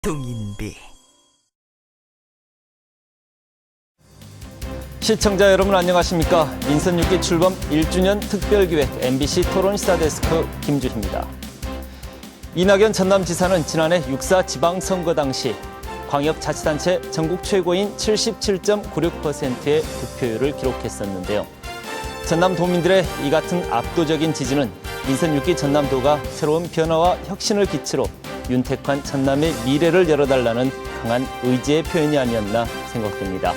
동인비. 시청자 여러분 안녕하십니까? 민선 6기 출범 1주년 특별기획 MBC 토론시사 데스크 김주희입니다. 이낙연 전남지사는 지난해 6.4 지방선거 당시 광역자치단체 전국 최고인 77.96%의 득표율을 기록했었는데요. 전남도민들의 이 같은 압도적인 지지는 민선 6기 전남도가 새로운 변화와 혁신을 기치로 윤택한 전남의 미래를 열어달라는 강한 의지의 표현이 아니었나 생각됩니다.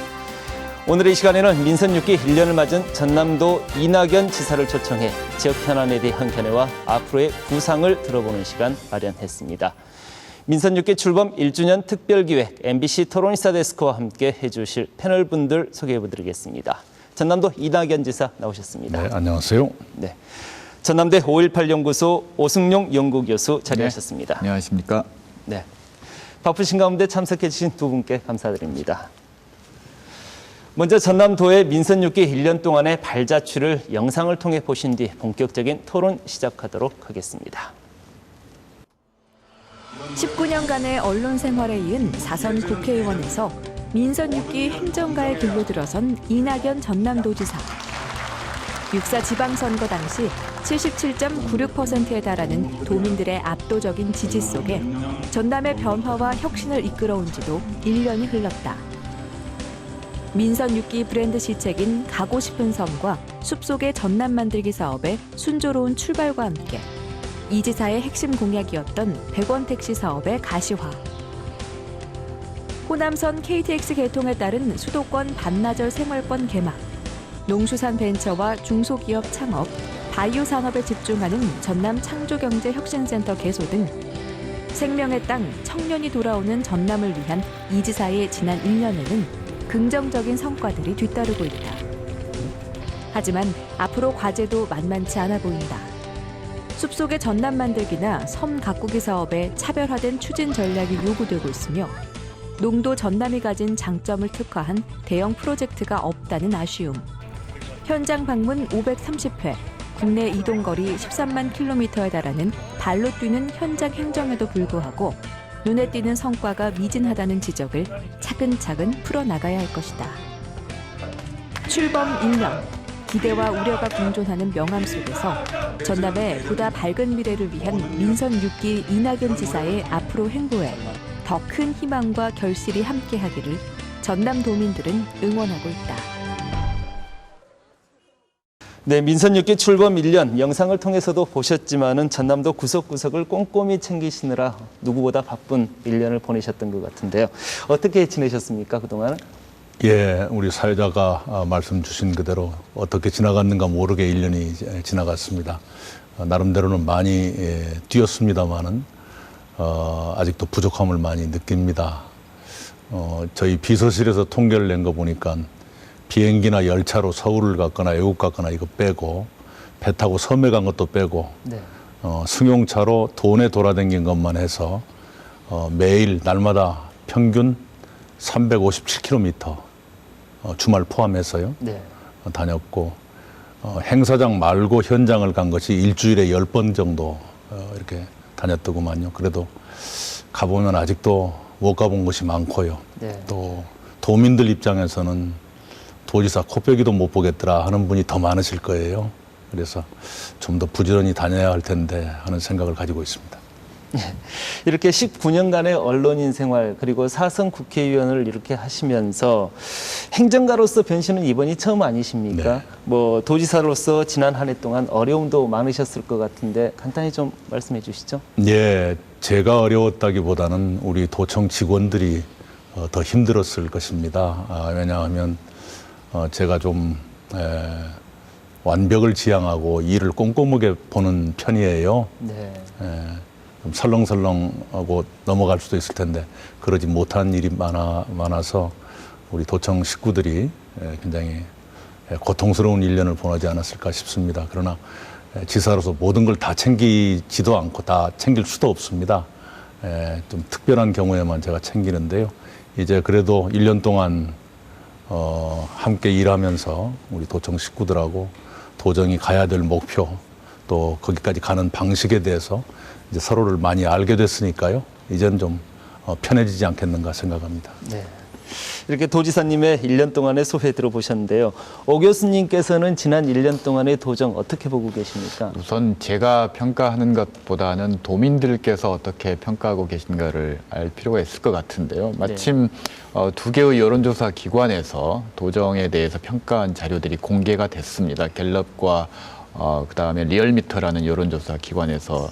오늘의 이 시간에는 민선 6기 1년을 맞은 전남도 이낙연 지사를 초청해 지역 현안에 대한 견해와 앞으로의 구상을 들어보는 시간 마련했습니다. 민선 6기 출범 1주년 특별기획 MBC 토론시사 데스크와 함께 해주실 패널분들 소개해드리겠습니다. 전남도 이낙연 지사 나오셨습니다. 네, 안녕하세요. 네, 전남대 5.18 연구소 오승용 연구교수 자리하셨습니다. 네, 안녕하십니까. 네, 바쁘신 가운데 참석해 주신 두 분께 감사드립니다. 먼저 전남도의 민선 6기 1년 동안의 발자취를 영상을 통해 보신 뒤 본격적인 토론 시작하도록 하겠습니다. 19년간의 언론 생활에 이은 4선 국회의원에서 민선 6기 행정가의 길로 들어선 이낙연 전남도지사. 6.4 지방선거 당시 77.96%에 달하는 도민들의 압도적인 지지 속에 전남의 변화와 혁신을 이끌어온 지도 1년이 흘렀다. 민선 6기 브랜드 시책인 가고 싶은 섬과 숲속의 전남 만들기 사업의 순조로운 출발과 함께 이 지사의 핵심 공약이었던 100원 택시 사업의 가시화. 호남선 KTX 개통에 따른 수도권 반나절 생활권 개막, 농수산 벤처와 중소기업 창업, 바이오 산업에 집중하는 전남 창조경제혁신센터 개소 등 생명의 땅, 청년이 돌아오는 전남을 위한 이 지사의 지난 1년에는 긍정적인 성과들이 뒤따르고 있다. 하지만 앞으로 과제도 만만치 않아 보인다. 숲속의 전남 만들기나 섬 가꾸기 사업에 차별화된 추진 전략이 요구되고 있으며 농도 전남이 가진 장점을 특화한 대형 프로젝트가 없다는 아쉬움. 현장 방문 530회, 국내 이동거리 13만 킬로미터에 달하는 발로 뛰는 현장 행정에도 불구하고 눈에 띄는 성과가 미진하다는 지적을 차근차근 풀어나가야 할 것이다. 출범 1년, 기대와 우려가 공존하는 명암 속에서 전남의 보다 밝은 미래를 위한 민선 6기 이낙연 지사의 앞으로 행보에 더 큰 희망과 결실이 함께하기를 전남 도민들은 응원하고 있다. 네, 민선 6기 출범 1년 영상을 통해서도 보셨지만은 전남도 구석구석을 꼼꼼히 챙기시느라 누구보다 바쁜 1년을 보내셨던 것 같은데요. 어떻게 지내셨습니까, 그동안은? 예, 우리 사회자가 말씀 주신 그대로 어떻게 지나갔는가 모르게 1년이 지나갔습니다. 나름대로는 많이 뛰었습니다만은 아직도 부족함을 많이 느낍니다. 저희 비서실에서 통계를 낸 거 보니까 비행기나 열차로 서울을 갔거나 외국 갔거나 이거 빼고 배 타고 섬에 간 것도 빼고 네. 승용차로 도내 돌아다닌 것만 해서 매일 날마다 평균 357km 주말 포함해서요. 네. 다녔고 행사장 말고 현장을 간 것이 일주일에 10번 정도 이렇게 다녔더구만요. 그래도 가보면 아직도 못 가본 곳이 많고요. 네. 또 도민들 입장에서는 도지사 코빼기도 못 보겠더라 하는 분이 더 많으실 거예요. 그래서 좀 더 부지런히 다녀야 할 텐데 하는 생각을 가지고 있습니다. 이렇게 19년간의 언론인 생활 그리고 4선 국회의원을 이렇게 하시면서 행정가로서 변신은 이번이 처음 아니십니까? 네. 뭐 도지사로서 지난 한 해 동안 어려움도 많으셨을 것 같은데 간단히 좀 말씀해 주시죠. 예, 제가 어려웠다기보다는 우리 도청 직원들이 더 힘들었을 것입니다. 왜냐하면 제가 좀 완벽을 지향하고 일을 꼼꼼하게 보는 편이에요. 네. 좀 설렁설렁하고 넘어갈 수도 있을 텐데 그러지 못한 일이 많아서 우리 도청 식구들이 굉장히 고통스러운 1년을 보내지 않았을까 싶습니다. 그러나 지사로서 모든 걸 다 챙기지도 않고 다 챙길 수도 없습니다. 좀 특별한 경우에만 제가 챙기는데요. 이제 그래도 1년 동안 함께 일하면서 우리 도청 식구들하고 도정이 가야 될 목표 또 거기까지 가는 방식에 대해서 이제 서로를 많이 알게 됐으니까요. 이제는 좀 편해지지 않겠는가 생각합니다. 네. 이렇게 도지사님의 1년 동안의 소회 들어보셨는데요. 오 교수님께서는 지난 1년 동안의 도정 어떻게 보고 계십니까? 우선 제가 평가하는 것보다는 도민들께서 어떻게 평가하고 계신가를 알 필요가 있을 것 같은데요. 마침 두 개의 여론조사 기관에서 도정에 대해서 평가한 자료들이 공개가 됐습니다. 갤럽과 그다음에 리얼미터라는 여론조사 기관에서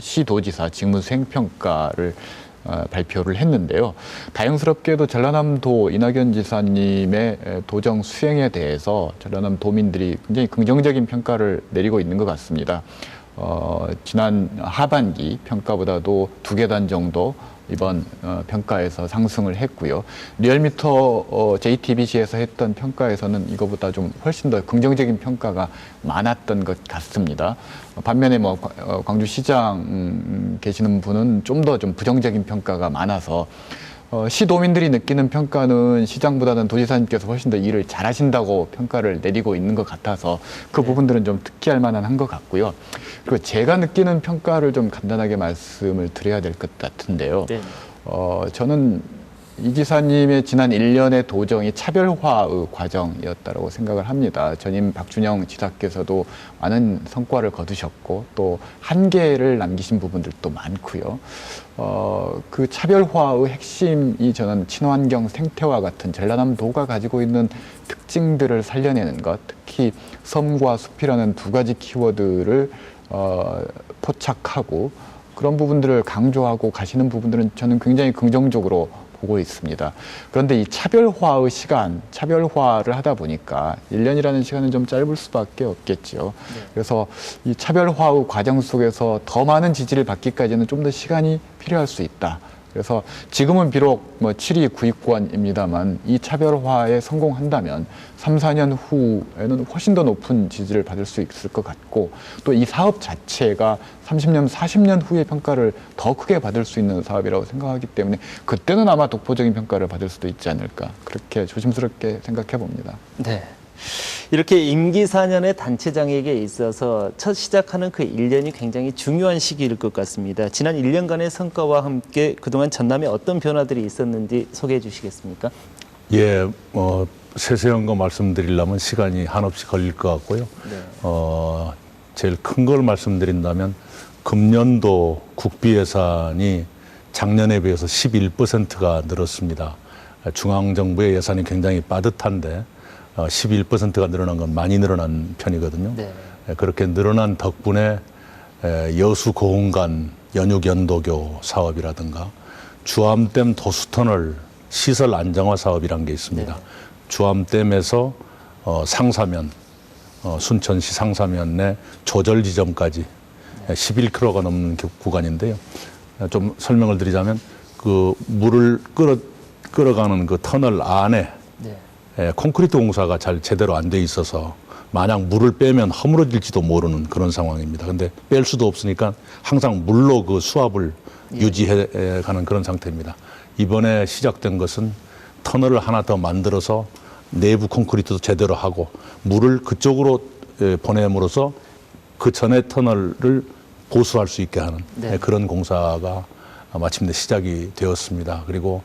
시도지사 직무 수행 평가를 발표를 했는데요. 다행스럽게도 전라남도 이낙연 지사님의 도정 수행에 대해서 전라남 도민들이 굉장히 긍정적인 평가를 내리고 있는 것 같습니다. 지난 하반기 평가보다도 2계단 정도 이번 평가에서 상승을 했고요. 리얼미터 JTBC에서 했던 평가에서는 이거보다 좀 훨씬 더 긍정적인 평가가 많았던 것 같습니다. 반면에 광주시장 계시는 분은 좀 더 좀 부정적인 평가가 많아서 시도민들이 느끼는 평가는 시장보다는 도지사님께서 훨씬 더 일을 잘하신다고 평가를 내리고 있는 것 같아서 그 부분들은 좀 특기할 만한 것 같고요. 그리고 제가 느끼는 평가를 좀 간단하게 말씀을 드려야 될 것 같은데요. 네. 저는 이 지사님의 지난 1년의 도정이 차별화의 과정이었다고 생각을 합니다. 전임 박준영 지사께서도 많은 성과를 거두셨고 또 한계를 남기신 부분들도 많고요. 그 차별화의 핵심이 저는 친환경 생태와 같은 전라남도가 가지고 있는 특징들을 살려내는 것, 특히 섬과 숲이라는 두 가지 키워드를 포착하고 그런 부분들을 강조하고 가시는 부분들은 저는 굉장히 긍정적으로 보고 있습니다. 그런데 이 차별화의 시간, 차별화를 하다 보니까 1년이라는 시간은 좀 짧을 수밖에 없겠죠. 그래서 이 차별화의 과정 속에서 더 많은 지지를 받기까지는 좀 더 시간이 필요할 수 있다. 그래서 지금은 비록 7위 구위권입니다만 이 차별화에 성공한다면 3, 4년 후에는 훨씬 더 높은 지지를 받을 수 있을 것 같고 또 이 사업 자체가 30년, 40년 후의 평가를 더 크게 받을 수 있는 사업이라고 생각하기 때문에 그때는 아마 독보적인 평가를 받을 수도 있지 않을까 그렇게 조심스럽게 생각해 봅니다. 네. 이렇게 임기 4년의 단체장에게 있어서 첫 시작하는 그 1년이 굉장히 중요한 시기일 것 같습니다. 지난 1년간의 성과와 함께 그동안 전남에 어떤 변화들이 있었는지 소개해 주시겠습니까? 예, 세세한 거 말씀드리려면 시간이 한없이 걸릴 것 같고요. 네. 제일 큰 걸 말씀드린다면 금년도 국비 예산이 작년에 비해서 11%가 늘었습니다. 중앙정부의 예산이 굉장히 빠듯한데 11%가 늘어난 건 많이 늘어난 편이거든요. 네. 그렇게 늘어난 덕분에 여수 고흥간 연육연도교 사업이라든가 주암댐 도수터널 시설 안정화 사업이라는 게 있습니다. 네. 주암댐에서 상사면, 순천시 상사면 내 조절 지점까지 11km가 넘는 구간인데요. 좀 설명을 드리자면 그 물을 끌어가는 그 터널 안에 네. 콘크리트 공사가 잘 제대로 안 돼 있어서 만약 물을 빼면 허물어질지도 모르는 그런 상황입니다. 근데 뺄 수도 없으니까 항상 물로 그 수압을 유지해 가는 그런 상태입니다. 이번에 시작된 것은 터널을 하나 더 만들어서 내부 콘크리트도 제대로 하고 물을 그쪽으로 보냄으로써 그 전에 터널을 보수할 수 있게 하는 네. 그런 공사가 마침내 시작이 되었습니다. 그리고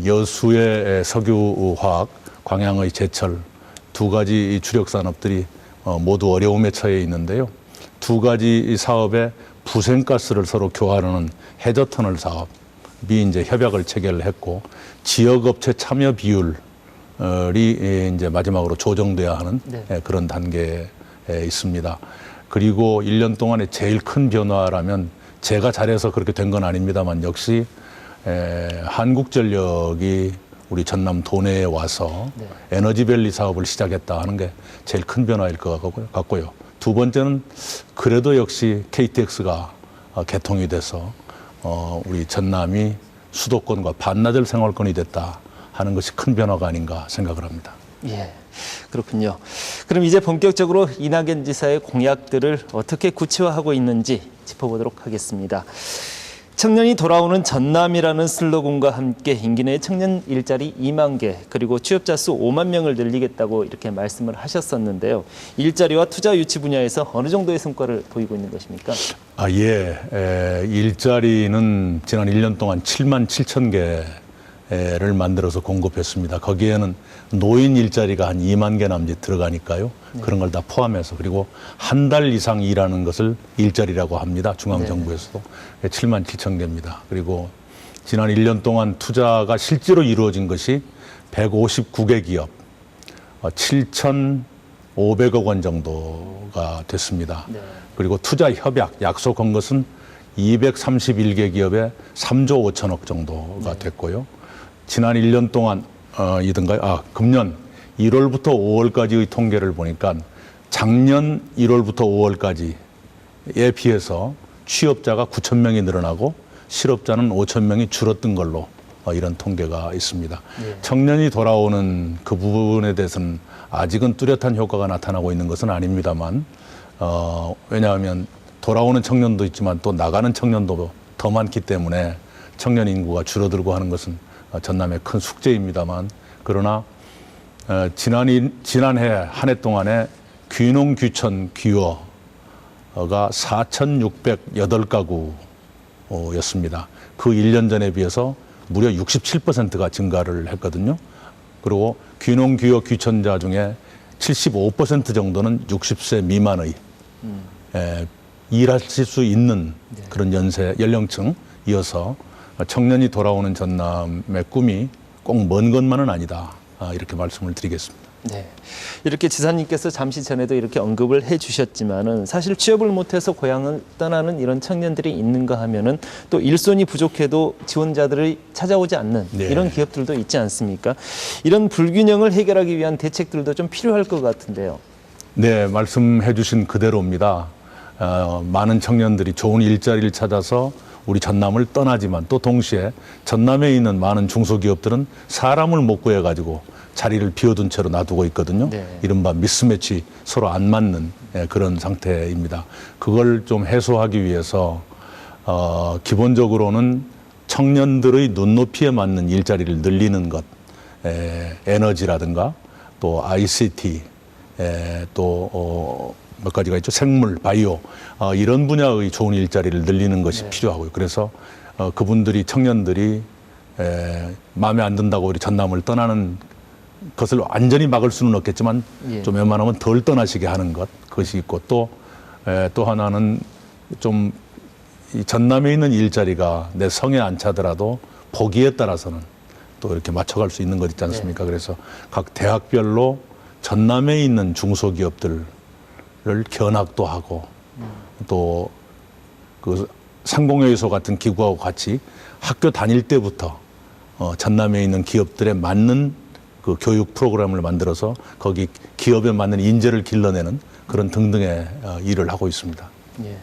여수의 석유화학, 광양의 제철 두 가지 주력 산업들이 모두 어려움에 처해 있는데요. 두 가지 사업에 부생가스를 서로 교환하는 해저터널 사업이 이제 협약을 체결했고 지역업체 참여 비율이 이제 마지막으로 조정돼야 하는 네. 그런 단계에 있습니다. 그리고 1년 동안에 제일 큰 변화라면 제가 잘해서 그렇게 된 건 아닙니다만 역시 한국전력이 우리 전남 도내에 와서 네. 에너지밸리 사업을 시작했다 하는 게 제일 큰 변화일 것 같고요. 두 번째는 그래도 역시 KTX가 개통이 돼서 우리 전남이 수도권과 반나절 생활권이 됐다 하는 것이 큰 변화가 아닌가 생각을 합니다. 예, 그렇군요. 그럼 이제 본격적으로 이낙연 지사의 공약들을 어떻게 구체화하고 있는지 짚어보도록 하겠습니다. 청년이 돌아오는 전남이라는 슬로건과 함께 임기 내에 청년 일자리 2만 개 그리고 취업자 수 5만 명을 늘리겠다고 이렇게 말씀을 하셨었는데요. 일자리와 투자 유치 분야에서 어느 정도의 성과를 보이고 있는 것입니까? 일자리는 지난 1년 동안 7만 7천 개를 만들어서 공급했습니다. 거기에는 노인 일자리가 한 2만 개 남짓 들어가니까요. 그런 걸 다 포함해서 그리고 한 달 이상 일하는 것을 일자리라고 합니다. 중앙정부에서도 7만 7천 개입니다. 그리고 지난 1년 동안 투자가 실제로 이루어진 것이 159개 기업 7,500억 원 정도가 됐습니다. 그리고 투자 협약 약속한 것은 231개 기업에 3조 5천억 정도가 됐고요. 지난 1년 동안 금년 1월부터 5월까지의 통계를 보니까 작년 1월부터 5월까지에 비해서 취업자가 9천 명이 늘어나고 실업자는 5천 명이 줄었던 걸로 이런 통계가 있습니다. 청년이 돌아오는 그 부분에 대해서는 아직은 뚜렷한 효과가 나타나고 있는 것은 아닙니다만 왜냐하면 돌아오는 청년도 있지만 또 나가는 청년도 더 많기 때문에 청년 인구가 줄어들고 하는 것은 전남의 큰 숙제입니다만 그러나 지난해 한 해 동안에 귀농, 귀천, 귀어가 4,608가구였습니다. 그 1년 전에 비해서 무려 67%가 증가를 했거든요. 그리고 귀농, 귀어, 귀천자 중에 75% 정도는 60세 미만의 일하실 수 있는 그런 연령층이어서 청년이 돌아오는 전남의 꿈이 꼭 먼 것만은 아니다. 이렇게 말씀을 드리겠습니다. 네, 이렇게 지사님께서 잠시 전에도 이렇게 언급을 해주셨지만은 사실 취업을 못해서 고향을 떠나는 이런 청년들이 있는가 하면은 또 일손이 부족해도 지원자들이 찾아오지 않는 이런 기업들도 있지 않습니까? 이런 불균형을 해결하기 위한 대책들도 좀 필요할 것 같은데요. 네, 말씀해주신 그대로입니다. 많은 청년들이 좋은 일자리를 찾아서 우리 전남을 떠나지만 또 동시에 전남에 있는 많은 중소기업들은 사람을 못 구해가지고 자리를 비워둔 채로 놔두고 있거든요. 이른바 미스매치 서로 안 맞는 그런 상태입니다. 그걸 좀 해소하기 위해서 기본적으로는 청년들의 눈높이에 맞는 일자리를 늘리는 것, 에너지라든가 또 ICT, 또 몇 가지가 있죠. 생물, 바이오 이런 분야의 좋은 일자리를 늘리는 것이 필요하고요. 그래서 그분들이 청년들이 마음에 안 든다고 우리 전남을 떠나는 것을 완전히 막을 수는 없겠지만 좀 웬만하면 덜 떠나시게 하는 것 그것이 있고 또 하나는 좀 이 전남에 있는 일자리가 내 성에 안 차더라도 보기에 따라서는 또 이렇게 맞춰갈 수 있는 것 있지 않습니까? 그래서 각 대학별로 전남에 있는 중소기업들을 견학도 하고 또 그 상공회의소 같은 기구하고 같이 학교 다닐 때부터 전남에 있는 기업들에 맞는 그 교육 프로그램을 만들어서 거기 기업에 맞는 인재를 길러내는 그런 등등의 일을 하고 있습니다. 예.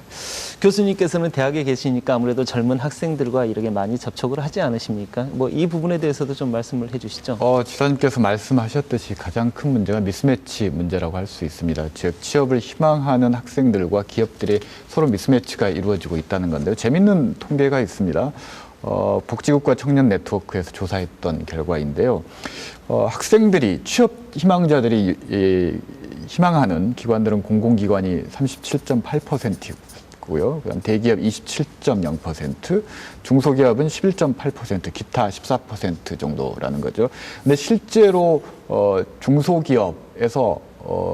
교수님께서는 대학에 계시니까 아무래도 젊은 학생들과 이렇게 많이 접촉을 하지 않으십니까? 뭐 이 부분에 대해서도 좀 말씀을 해주시죠. 지사님께서 말씀하셨듯이 가장 큰 문제가 미스매치 문제라고 할 수 있습니다. 즉 취업을 희망하는 학생들과 기업들이 서로 미스매치가 이루어지고 있다는 건데요. 재밌는 통계가 있습니다. 복지국가 청년 네트워크에서 조사했던 결과인데요. 학생들이 취업 희망자들이 희망하는 기관들은 공공기관이 37.8%고요. 그다음 대기업 27.0%, 중소기업은 11.8%, 기타 14% 정도라는 거죠. 근데 실제로 중소기업에서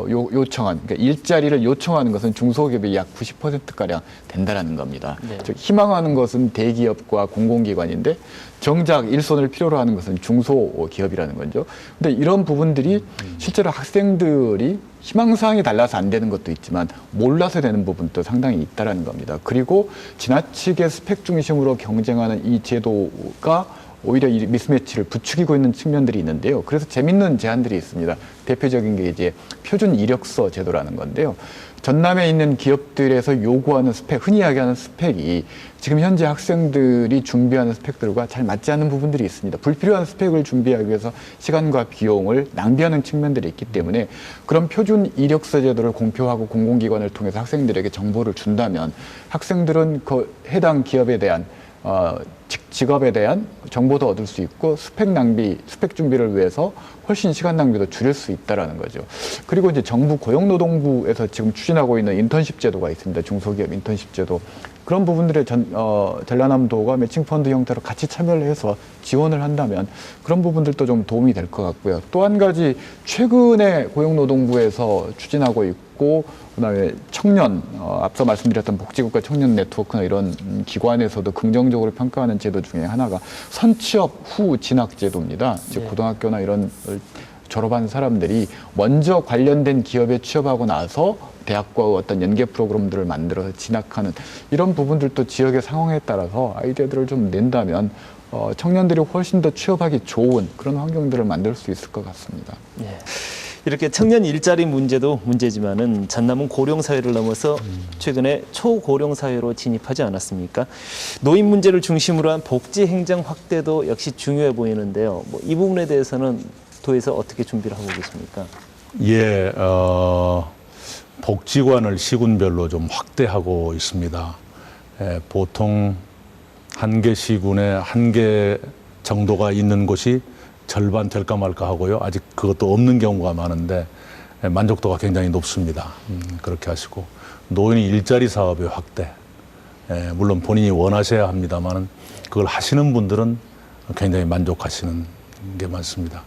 요청한, 그러니까 일자리를 요청하는 것은 중소기업이 약 90%가량 된다는 겁니다. 즉 희망하는 것은 대기업과 공공기관인데 정작 일손을 필요로 하는 것은 중소기업이라는 거죠. 근데 이런 부분들이 실제로 학생들이 희망사항이 달라서 안 되는 것도 있지만 몰라서 되는 부분도 상당히 있다는 겁니다. 그리고 지나치게 스펙 중심으로 경쟁하는 이 제도가 오히려 이 미스매치를 부추기고 있는 측면들이 있는데요. 그래서 재밌는 제안들이 있습니다. 대표적인 게 이제 표준 이력서 제도라는 건데요. 전남에 있는 기업들에서 요구하는 스펙, 흔히 이야기하는 스펙이 지금 현재 학생들이 준비하는 스펙들과 잘 맞지 않는 부분들이 있습니다. 불필요한 스펙을 준비하기 위해서 시간과 비용을 낭비하는 측면들이 있기 때문에 그런 표준 이력서 제도를 공표하고 공공기관을 통해서 학생들에게 정보를 준다면 학생들은 그 해당 기업에 대한 직업에 대한 정보도 얻을 수 있고 스펙 준비를 위해서 훨씬 시간 낭비도 줄일 수 있다라는 거죠. 그리고 이제 정부 고용노동부에서 지금 추진하고 있는 인턴십 제도가 있습니다. 중소기업 인턴십 제도. 그런 부분들의 전라남도가 매칭펀드 형태로 같이 참여를 해서 지원을 한다면 그런 부분들도 좀 도움이 될 것 같고요. 또 한 가지 최근에 고용노동부에서 추진하고 있고 그다음에 청년, 앞서 말씀드렸던 복지국가 청년 네트워크나 이런 기관에서도 긍정적으로 평가하는 제도 중에 하나가 선취업 후 진학 제도입니다. 즉 고등학교나 이런 졸업한 사람들이 먼저 관련된 기업에 취업하고 나서 대학과 어떤 연계 프로그램들을 만들어서 진학하는 이런 부분들도 지역의 상황에 따라서 아이디어들을 좀 낸다면 청년들이 훨씬 더 취업하기 좋은 그런 환경들을 만들 수 있을 것 같습니다. 예. 이렇게 청년 일자리 문제도 문제지만은 전남은 고령 사회를 넘어서 최근에 초고령 사회로 진입하지 않았습니까? 노인 문제를 중심으로 한 복지 행정 확대도 역시 중요해 보이는데요. 이 부분에 대해서는 도에서 어떻게 준비를 하고 계십니까? 예, 복지관을 시군별로 좀 확대하고 있습니다. 보통 한 개 시군에 한 개 정도가 있는 곳이 절반 될까 말까 하고요. 아직 그것도 없는 경우가 많은데 만족도가 굉장히 높습니다. 그렇게 하시고 노인 일자리 사업의 확대. 물론 본인이 원하셔야 합니다만 그걸 하시는 분들은 굉장히 만족하시는 게 많습니다.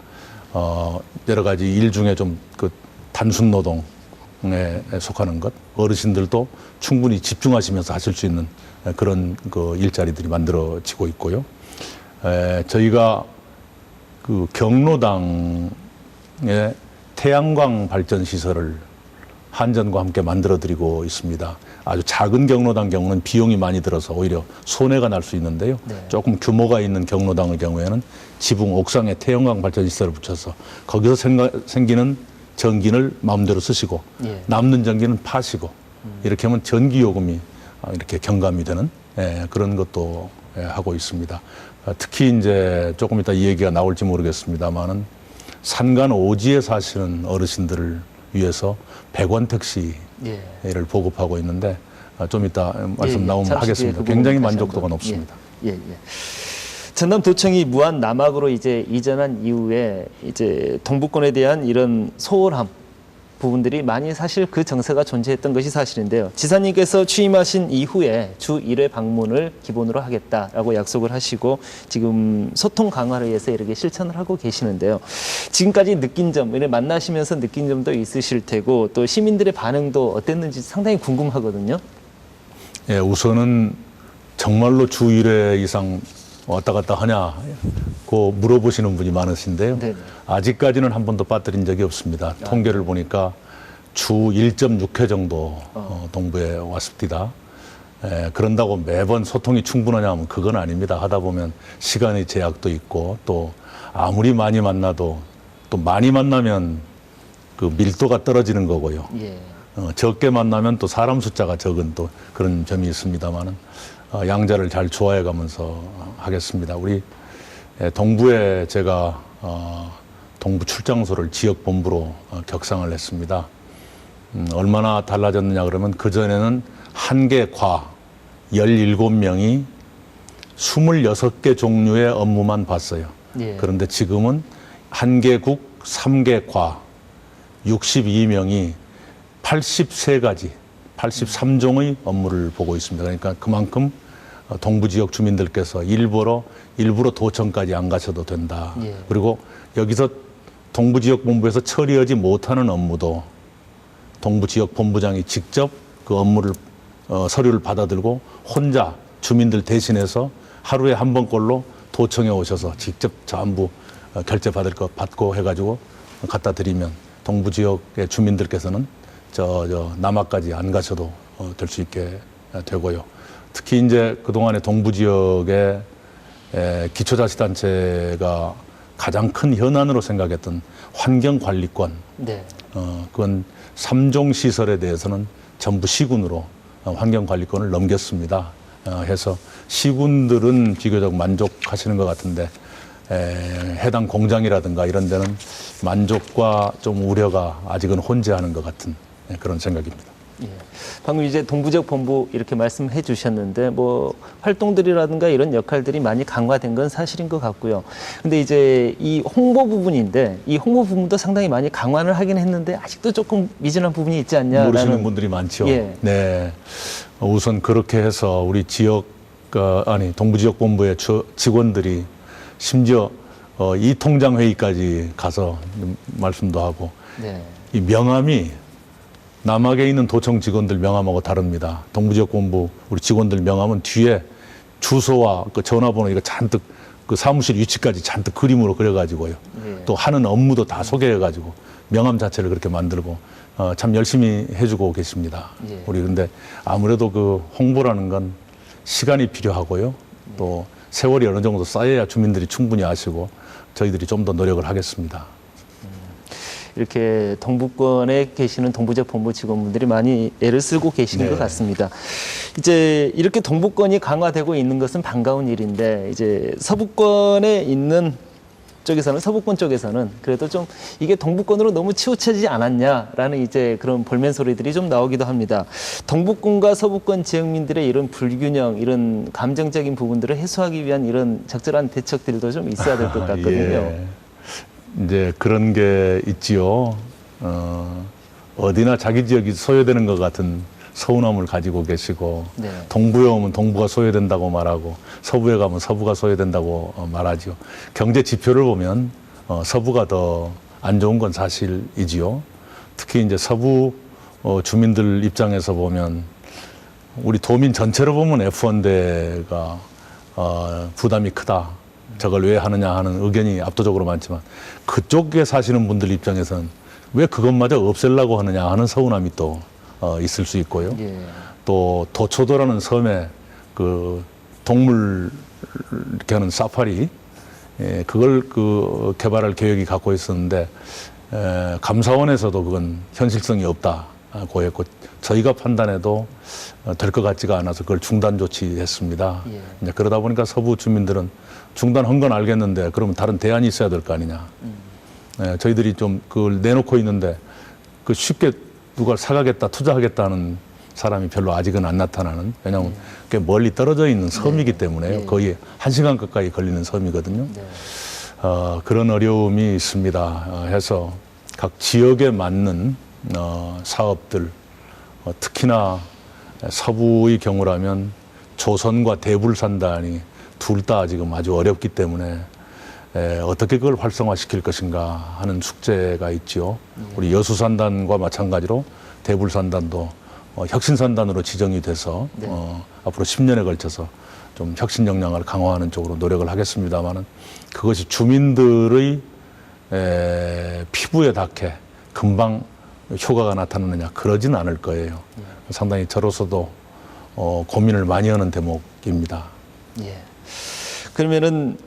여러 가지 일 중에 좀 그 단순 노동에 속하는 것, 어르신들도 충분히 집중하시면서 하실 수 있는 그런 그 일자리들이 만들어지고 있고요. 저희가 그 경로당에 태양광 발전 시설을 한전과 함께 만들어드리고 있습니다. 아주 작은 경로당 경우는 비용이 많이 들어서 오히려 손해가 날 수 있는데요. 조금 규모가 있는 경로당의 경우에는 지붕 옥상에 태양광 발전 시설을 붙여서 거기서 생기는 전기를 마음대로 쓰시고 남는 전기는 파시고 이렇게 하면 전기 요금이 이렇게 경감이 되는 그런 것도 하고 있습니다. 특히 이제 조금 이따 이 얘기가 나올지 모르겠습니다만은 산간 오지에 사시는 어르신들을 위해서 100원 택시를 보급하고 있는데 좀 이따 말씀 나오면 하겠습니다. 굉장히 만족도가 높습니다. 전남도청이 무한 남학으로 이제 이전한 이후에 이제 동부권에 대한 이런 소홀함 부분들이 많이 사실 그 정세가 존재했던 것이 사실인데요. 지사님께서 취임하신 이후에 주 1회 방문을 기본으로 하겠다라고 약속을 하시고 지금 소통 강화를 위해서 이렇게 실천을 하고 계시는데요. 지금까지 느낀 점, 만나시면서 느낀 점도 있으실 테고 또 시민들의 반응도 어땠는지 상당히 궁금하거든요. 예, 우선은 정말로 주 1회 이상 왔다 갔다 하냐고 물어보시는 분이 많으신데요. 네네. 아직까지는 한 번도 빠뜨린 적이 없습니다. 통계를 보니까 주 1.6회 정도 동부에 왔습니다. 그런다고 매번 소통이 충분하냐 하면 그건 아닙니다. 하다 보면 시간의 제약도 있고 또 아무리 많이 만나도 또 많이 만나면 그 밀도가 떨어지는 거고요. 적게 만나면 또 사람 숫자가 적은 또 그런 점이 있습니다만은 양자를 잘 조화해 가면서 하겠습니다. 우리 동부에 제가 동부 출장소를 지역 본부로 격상을 했습니다. 얼마나 달라졌느냐 그러면 그전에는 한 개 과 17명이 26개 종류의 업무만 봤어요. 그런데 지금은 한 개 국 3개 과 62명이 83가지 83종의 업무를 보고 있습니다. 그러니까 그만큼 동부 지역 주민들께서 일부러 도청까지 안 가셔도 된다. 그리고 여기서 동부 지역 본부에서 처리하지 못하는 업무도 동부 지역 본부장이 직접 그 업무를 서류를 받아들고 혼자 주민들 대신해서 하루에 한 번꼴로 도청에 오셔서 직접 전부 결제 받을 거 받고 해가지고 갖다 드리면 동부 지역의 주민들께서는 저 남하까지 안 가셔도 될 수 있게 되고요. 특히 이제 그동안에 동부 지역의 기초자치단체가 가장 큰 현안으로 생각했던 환경관리권. 그건 3종 시설에 대해서는 전부 시군으로 환경관리권을 넘겼습니다. 해서 시군들은 비교적 만족하시는 것 같은데 해당 공장이라든가 이런 데는 만족과 좀 우려가 아직은 혼재하는 것 같은 그런 생각입니다. 예. 방금 이제 동부지역 본부 이렇게 말씀해 주셨는데 뭐 활동들이라든가 이런 역할들이 많이 강화된 건 사실인 것 같고요. 근데 이제 이 홍보 부분인데 이 홍보 부분도 상당히 많이 강화를 하긴 했는데 아직도 조금 미진한 부분이 있지 않냐라는 모르시는 분들이 많죠. 예. 네. 우선 그렇게 해서 우리 동부지역 본부의 직원들이 심지어 이 통장 회의까지 가서 말씀도 하고 네. 이 명함이 남학에 있는 도청 직원들 명함하고 다릅니다. 동부지역 본부 우리 직원들 명함은 뒤에 주소와 그 전화번호 이거 잔뜩 그 사무실 위치까지 잔뜩 그림으로 그려가지고요. 예. 또 하는 업무도 다 소개해가지고 명함 자체를 그렇게 만들고 참 열심히 해주고 계십니다. 예. 우리 근데 아무래도 그 홍보라는 건 시간이 필요하고요. 또 세월이 어느 정도 쌓여야 주민들이 충분히 아시고 저희들이 좀 더 노력을 하겠습니다. 이렇게 동부권에 계시는 동부지역 본부 직원분들이 많이 애를 쓰고 계시는 네. 것 같습니다. 이제 이렇게 동부권이 강화되고 있는 것은 반가운 일인데 이제 서부권에 있는 서부권 쪽에서는 그래도 좀 이게 동부권으로 너무 치우쳐지지 않았냐라는 이제 그런 볼멘 소리들이 좀 나오기도 합니다. 동부권과 서부권 지역민들의 이런 불균형, 이런 감정적인 부분들을 해소하기 위한 이런 적절한 대책들도 좀 있어야 될 것 같거든요. 예. 이제 그런 게 있지요. 어디나 자기 지역이 소외되는 것 같은 서운함을 가지고 계시고 네. 동부에 오면 동부가 소외된다고 말하고 서부에 가면 서부가 소외된다고 말하죠. 경제 지표를 보면 서부가 더 안 좋은 건 사실이지요. 특히 이제 서부 주민들 입장에서 보면 우리 도민 전체로 보면 F1대가 부담이 크다. 저걸 왜 하느냐 하는 의견이 압도적으로 많지만 그쪽에 사시는 분들 입장에서는 왜 그것마저 없애려고 하느냐 하는 서운함이 또 있을 수 있고요. 예. 또 도초도라는 섬에 그 동물 이렇게 하는 사파리 그걸 그 개발할 계획이 갖고 있었는데 감사원에서도 그건 현실성이 없다고 했고 저희가 판단해도 될 것 같지가 않아서 그걸 중단 조치했습니다. 예. 이제 그러다 보니까 서부 주민들은 중단한 건 알겠는데 그러면 다른 대안이 있어야 될 거 아니냐. 저희들이 좀 그걸 내놓고 있는데 그 쉽게 누가 사가겠다, 투자하겠다는 사람이 별로 아직은 안 나타나는. 왜냐하면 꽤 멀리 떨어져 있는 섬이기 때문에요. 거의 1시간 가까이 걸리는 섬이거든요. 네. 그런 어려움이 있습니다. 해서 각 지역에 맞는 사업들, 특히나 서부의 경우라면 조선과 대불산단이 둘 다 지금 아주 어렵기 때문에 어떻게 그걸 활성화시킬 것인가 하는 숙제가 있죠. 우리 여수산단과 마찬가지로 대불산단도 혁신산단으로 지정이 돼서 네. 앞으로 10년에 걸쳐서 좀 혁신 역량을 강화하는 쪽으로 노력을 하겠습니다만은 그것이 주민들의 피부에 닿게 금방 효과가 나타나느냐 그러진 않을 거예요. 상당히 저로서도 고민을 많이 하는 대목입니다. 예. 그러면은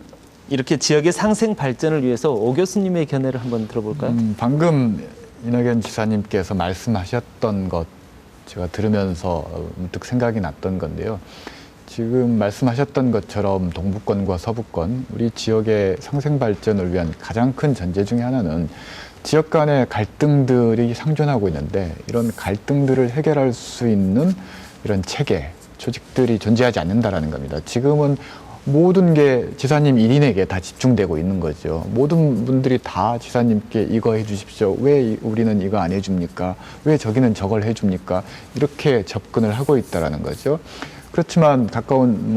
이렇게 지역의 상생 발전을 위해서 오 교수님의 견해를 한번 들어볼까요? 방금 이낙연 지사님께서 말씀하셨던 것 제가 들으면서 문득 생각이 났던 건데요. 지금 말씀하셨던 것처럼 동부권과 서부권, 우리 지역의 상생 발전을 위한 가장 큰 전제 중에 하나는 지역 간의 갈등들이 상존하고 있는데 이런 갈등들을 해결할 수 있는 이런 체계, 조직들이 존재하지 않는다라는 겁니다. 지금은 모든 게 지사님 1인에게 다 집중되고 있는 거죠. 모든 분들이 다 지사님께 이거 해주십시오. 왜 우리는 이거 안 해줍니까? 왜 저기는 저걸 해줍니까? 이렇게 접근을 하고 있다라는 거죠. 그렇지만 가까운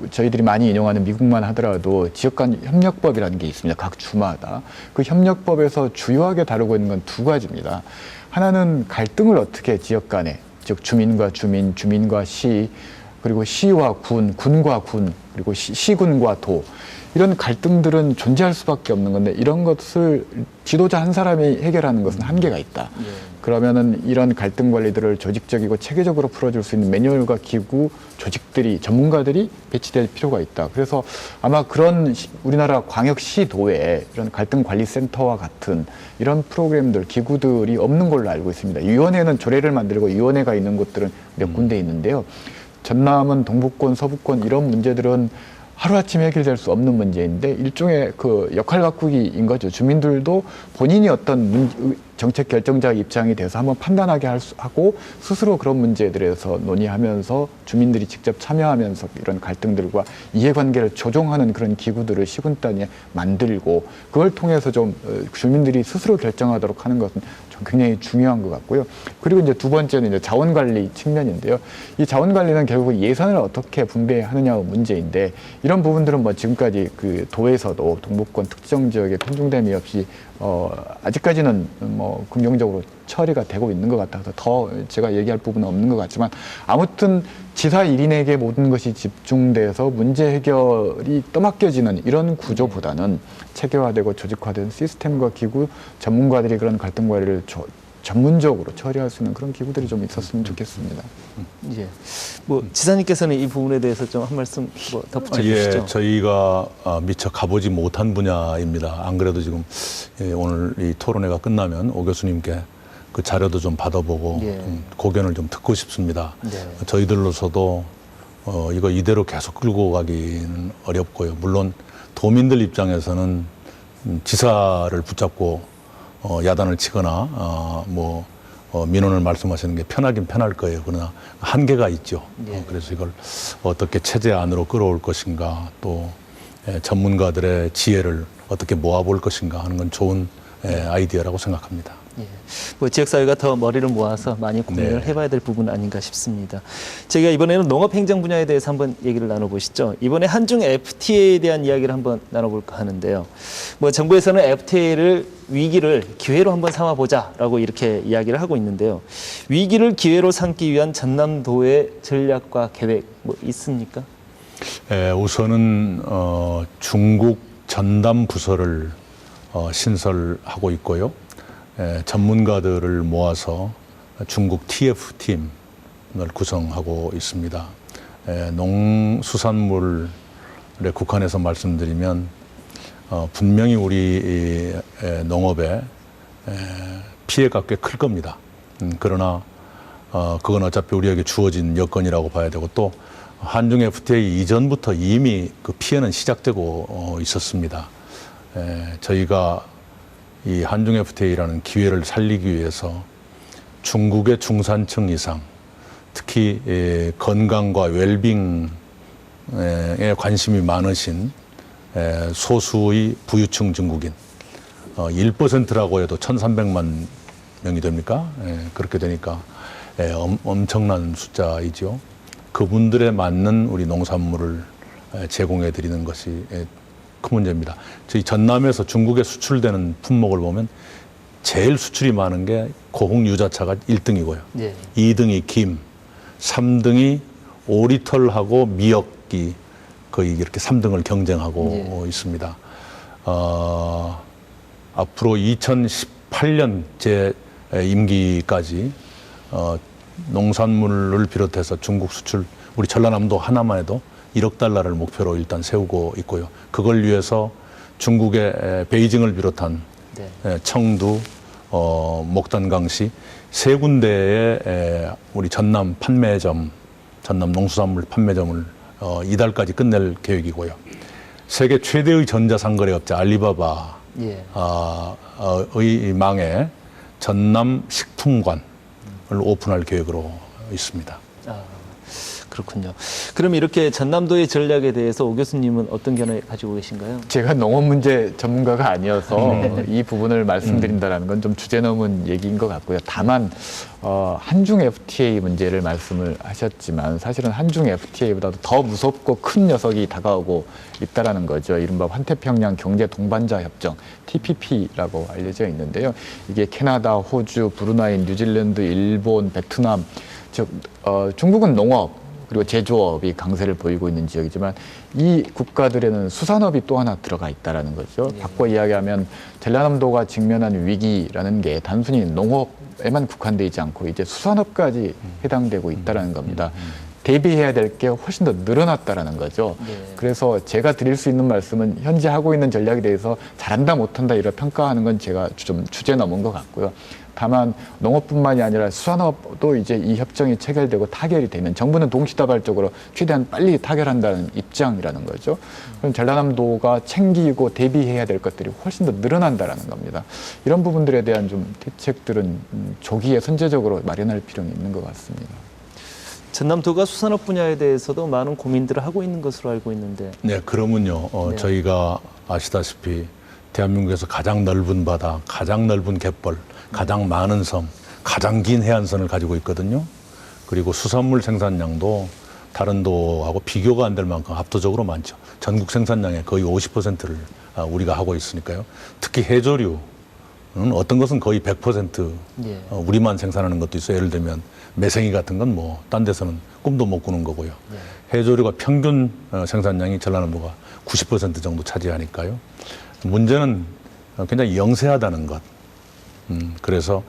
저희들이 많이 인용하는 미국만 하더라도 지역 간 협력법이라는 게 있습니다. 각 주마다. 그 협력법에서 주요하게 다루고 있는 건 두 가지입니다. 하나는 갈등을 어떻게 지역 간에, 즉 주민과 주민, 주민과 시, 그리고 시와 군, 군과 군, 그리고 시군과 도, 이런 갈등들은 존재할 수밖에 없는 건데 이런 것을 지도자 한 사람이 해결하는 것은 한계가 있다. 그러면은 이런 갈등 관리들을 조직적이고 체계적으로 풀어줄 수 있는 매뉴얼과 기구, 조직들이, 전문가들이 배치될 필요가 있다. 그래서 아마 그런 우리나라 광역시도에 이런 갈등관리센터와 같은 이런 프로그램들, 기구들이 없는 걸로 알고 있습니다. 위원회는 조례를 만들고 위원회가 있는 곳들은 몇 군데 있는데요. 전남은 동부권, 서부권 이런 문제들은 하루아침에 해결될 수 없는 문제인데 일종의 그 역할 바꾸기인 거죠. 주민들도 본인이 어떤 정책 결정자 입장이 돼서 한번 판단하게 하고 스스로 그런 문제들에서 논의하면서 주민들이 직접 참여하면서 이런 갈등들과 이해관계를 조정하는 그런 기구들을 시군단위에 만들고 그걸 통해서 좀 주민들이 스스로 결정하도록 하는 것은 좀 굉장히 중요한 것 같고요. 그리고 이제 두 번째는 이제 자원관리 측면인데요. 이 자원관리는 결국 예산을 어떻게 분배하느냐가 문제인데 이런 부분들은 뭐 지금까지 그 도에서도 동북권 특정 지역에 편중됨이 없이 아직까지는 뭐 긍정적으로 처리가 되고 있는 것 같아서 더 제가 얘기할 부분은 없는 것 같지만 아무튼 지사 1인에게 모든 것이 집중돼서 문제 해결이 떠맡겨지는 이런 구조보다는 체계화되고 조직화된 시스템과 기구 전문가들이 그런 갈등 관리를 전문적으로 처리할 수 있는 그런 기구들이 좀 있었으면 좋겠습니다. 예. 뭐 지사님께서는 이 부분에 대해서 좀 한 말씀 뭐 덧붙여 주시죠. 예, 저희가 미처 가보지 못한 분야입니다. 안 그래도 지금 오늘 이 토론회가 끝나면 오 교수님께 그 자료도 좀 받아보고 예. 고견을 좀 듣고 싶습니다. 네. 저희들로서도 이거 이대로 계속 끌고 가기는 어렵고요. 물론 도민들 입장에서는 지사를 붙잡고 야단을 치거나 민원을 말씀하시는 게 편하긴 편할 거예요. 그러나 한계가 있죠. 예. 그래서 이걸 어떻게 체제 안으로 끌어올 것인가 또 전문가들의 지혜를 어떻게 모아볼 것인가 하는 건 좋은 아이디어라고 생각합니다. 예. 뭐 지역사회가 더 머리를 모아서 많이 고민을 네. 해봐야 될 부분 아닌가 싶습니다. 저희가 이번에는 농업행정 분야에 대해서 한번 얘기를 나눠보시죠. 이번에 한중 FTA에 대한 이야기를 한번 나눠볼까 하는데요. 뭐 정부에서는 FTA를 위기를 기회로 한번 삼아보자라고 이렇게 이야기를 하고 있는데요. 위기를 기회로 삼기 위한 전남도의 전략과 계획 뭐 있습니까? 우선은 중국 전담 부서를 신설하고 있고요. 전문가들을 모아서 중국 TF팀을 구성하고 있습니다. 농수산물에 국한해서 말씀드리면 분명히 우리 농업에 피해가 꽤 클 겁니다. 그러나 그건 어차피 우리에게 주어진 여건이라고 봐야 되고 또 한중 FTA 이전부터 이미 그 피해는 시작되고 있었습니다. 저희가 이 한중 FTA라는 기회를 살리기 위해서 중국의 중산층 이상, 특히 건강과 웰빙에 관심이 많으신 소수의 부유층 중국인 1%라고 해도 1,300만 명이 됩니까? 그렇게 되니까 엄청난 숫자이죠. 그분들에 맞는 우리 농산물을 제공해 드리는 것이 큰 문제입니다. 저희 전남에서 중국에 수출되는 품목을 보면 제일 수출이 많은 게 고흥 유자차가 1등이고요. 예. 2등이 김, 3등이 오리털하고 미역이 거의 이렇게 3등을 경쟁하고 있습니다. 앞으로 2018년 제 임기까지 농산물을 비롯해서 중국 수출, 우리 전라남도 하나만 해도 1억 달러를 목표로 일단 세우고 있고요. 그걸 위해서 중국의 베이징을 비롯한 청두, 목단강시 세 군데의 우리 전남 판매점, 전남 농수산물 판매점을 이달까지 끝낼 계획이고요. 세계 최대의 전자상거래업체 알리바바의 망에 전남 식품관을 오픈할 계획으로 있습니다. 그렇군요. 그럼 이렇게 전남도의 전략에 대해서 오 교수님은 어떤 견해 가지고 계신가요? 제가 농업 문제 전문가가 아니어서 이 부분을 말씀드린다는 건 좀 주제 넘은 얘기인 것 같고요. 다만 한중 FTA 문제를 말씀을 하셨지만 사실은 한중 FTA보다도 더 무섭고 큰 녀석이 다가오고 있다라는 거죠. 이른바 환태평양 경제 동반자 협정 TPP라고 알려져 있는데요. 이게 캐나다, 호주, 브루나이, 뉴질랜드, 일본, 베트남, 즉 중국은 농업 그리고 제조업이 강세를 보이고 있는 지역이지만 이 국가들에는 수산업이 또 하나 들어가 있다라는 거죠. 바꿔 이야기하면 전라남도가 직면한 위기라는 게 단순히 농업에만 국한되어 있지 않고 이제 수산업까지 해당되고 있다라는 겁니다. 대비해야 될 게 훨씬 더 늘어났다라는 거죠. 그래서 제가 드릴 수 있는 말씀은 현재 하고 있는 전략에 대해서 잘한다 못한다 이런 평가하는 건 제가 좀 주제 넘은 것 같고요. 다만 농업뿐만이 아니라 수산업도 이제 이 협정이 체결되고 타결이 되면 정부는 동시다발적으로 최대한 빨리 타결한다는 입장이라는 거죠. 그럼 전라남도가 챙기고 대비해야 될 것들이 훨씬 더 늘어난다라는 겁니다. 이런 부분들에 대한 좀 대책들은 조기에 선제적으로 마련할 필요는 있는 것 같습니다. 전남도가 수산업 분야에 대해서도 많은 고민들을 하고 있는 것으로 알고 있는데. 네, 그러면요. 네. 저희가 아시다시피 대한민국에서 가장 넓은 바다, 가장 넓은 갯벌, 가장 많은 섬, 가장 긴 해안선을 가지고 있거든요. 그리고 수산물 생산량도 다른 도하고 비교가 안 될 만큼 압도적으로 많죠. 전국 생산량의 거의 50%를 우리가 하고 있으니까요. 특히 해조류는 어떤 것은 거의 100% 예. 우리만 생산하는 것도 있어요. 예를 들면 매생이 같은 건 뭐 딴 데서는 꿈도 못 꾸는 거고요. 해조류가 평균 생산량이 전라남도가 90% 정도 차지하니까요. 문제는 굉장히 영세하다는 것. 그래서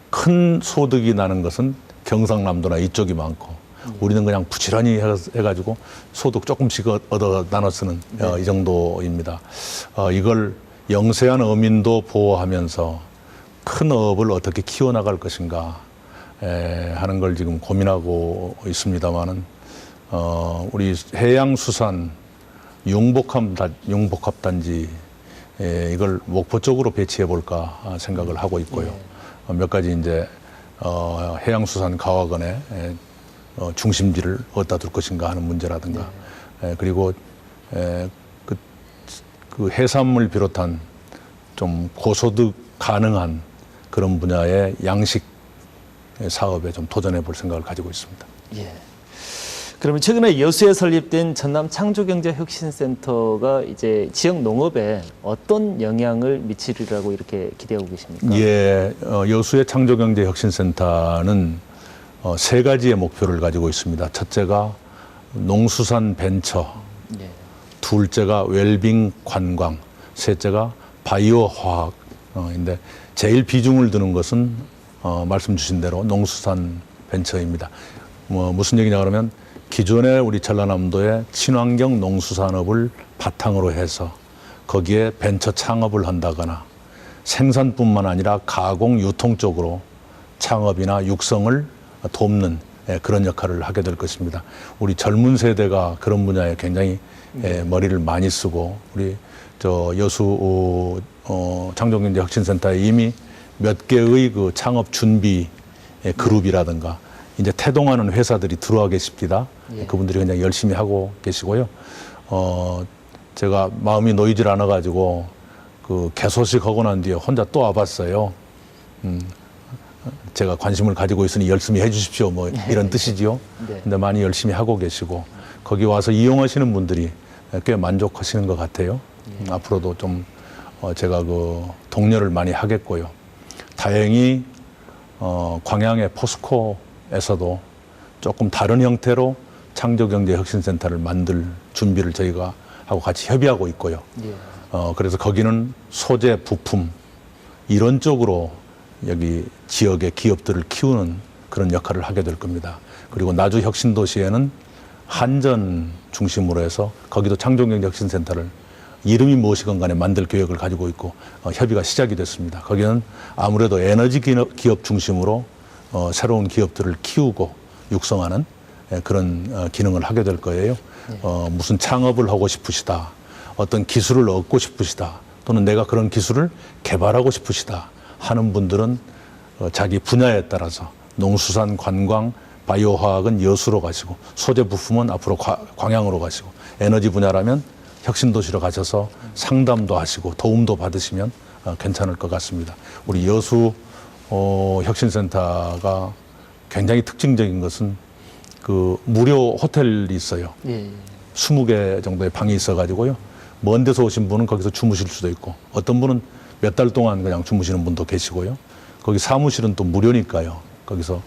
큰 소득이 나는 것은 경상남도나 이쪽이 많고 우리는 그냥 부지런히 해가지고 소득 조금씩 얻어 나눠 쓰는 이 정도입니다. 이걸 영세한 어민도 보호하면서 큰 어업을 어떻게 키워나갈 것인가 하는 걸 지금 고민하고 있습니다만은 우리 해양수산 융복합단지 이걸 목포 쪽으로 배치해 볼까 생각을 하고 있고요. 몇 가지 이제 해양수산과학원의 중심지를 어디다 둘 것인가 하는 문제라든가 그리고 그 해산물 비롯한 좀 고소득 가능한 그런 분야의 양식 사업에 좀 도전해 볼 생각을 가지고 있습니다. 예. 그러면 최근에 여수에 설립된 전남 창조경제혁신센터가 이제 지역 농업에 어떤 영향을 미치리라고 이렇게 기대하고 계십니까? 예, 여수의 창조경제혁신센터는 세 가지의 목표를 가지고 있습니다. 첫째가 농수산 벤처, 예. 둘째가 웰빙 관광, 셋째가 바이오 화학인데 제일 비중을 두는 것은 말씀 주신 대로 농수산 벤처입니다. 무슨 얘기냐 그러면 기존에 우리 전라남도의 친환경 농수산업을 바탕으로 해서 거기에 벤처 창업을 한다거나 생산뿐만 아니라 가공 유통 쪽으로 창업이나 육성을 돕는 그런 역할을 하게 될 것입니다. 우리 젊은 세대가 그런 분야에 굉장히 머리를 많이 쓰고 우리 저 여수 창조경제혁신센터에 이미 몇 개의 그 창업 준비 그룹이라든가 이제 태동하는 회사들이 들어와 계십니다. 그분들이 그냥 열심히 하고 계시고요. 제가 마음이 놓이질 않아가지고 그 개소식 하고 난 뒤에 혼자 또 와봤어요. 제가 관심을 가지고 있으니 열심히 해주십시오. 뭐 이런 뜻이지요. 네. 근데 많이 열심히 하고 계시고 거기 와서 이용하시는 분들이 꽤 만족하시는 것 같아요. 앞으로도 좀 제가 그 독려를 많이 하겠고요. 다행히 광양의 포스코에서도 조금 다른 형태로 창조경제혁신센터를 만들 준비를 저희가 하고 같이 협의하고 있고요. 예. 그래서 거기는 소재, 부품 이런 쪽으로 여기 지역의 기업들을 키우는 그런 역할을 하게 될 겁니다. 그리고 나주 혁신도시에는 한전 중심으로 해서 거기도 창조경제혁신센터를 이름이 무엇이건 간에 만들 계획을 가지고 있고 협의가 시작이 됐습니다. 거기는 아무래도 에너지 기업 중심으로 새로운 기업들을 키우고 육성하는 그런 기능을 하게 될 거예요. 무슨 창업을 하고 싶으시다, 어떤 기술을 얻고 싶으시다, 또는 내가 그런 기술을 개발하고 싶으시다 하는 분들은 자기 분야에 따라서 농수산, 관광, 바이오화학은 여수로 가시고 소재 부품은 앞으로 광양으로 가시고 에너지 분야라면 혁신도시로 가셔서 상담도 하시고 도움도 받으시면 괜찮을 것 같습니다. 우리 여수 혁신센터가 굉장히 특징적인 것은 그 무료 호텔이 있어요. 예. 20개 정도의 방이 있어가지고요. 먼 데서 오신 분은 거기서 주무실 수도 있고 어떤 분은 몇 달 동안 그냥 주무시는 분도 계시고요. 거기 사무실은 또 무료니까요. 거기서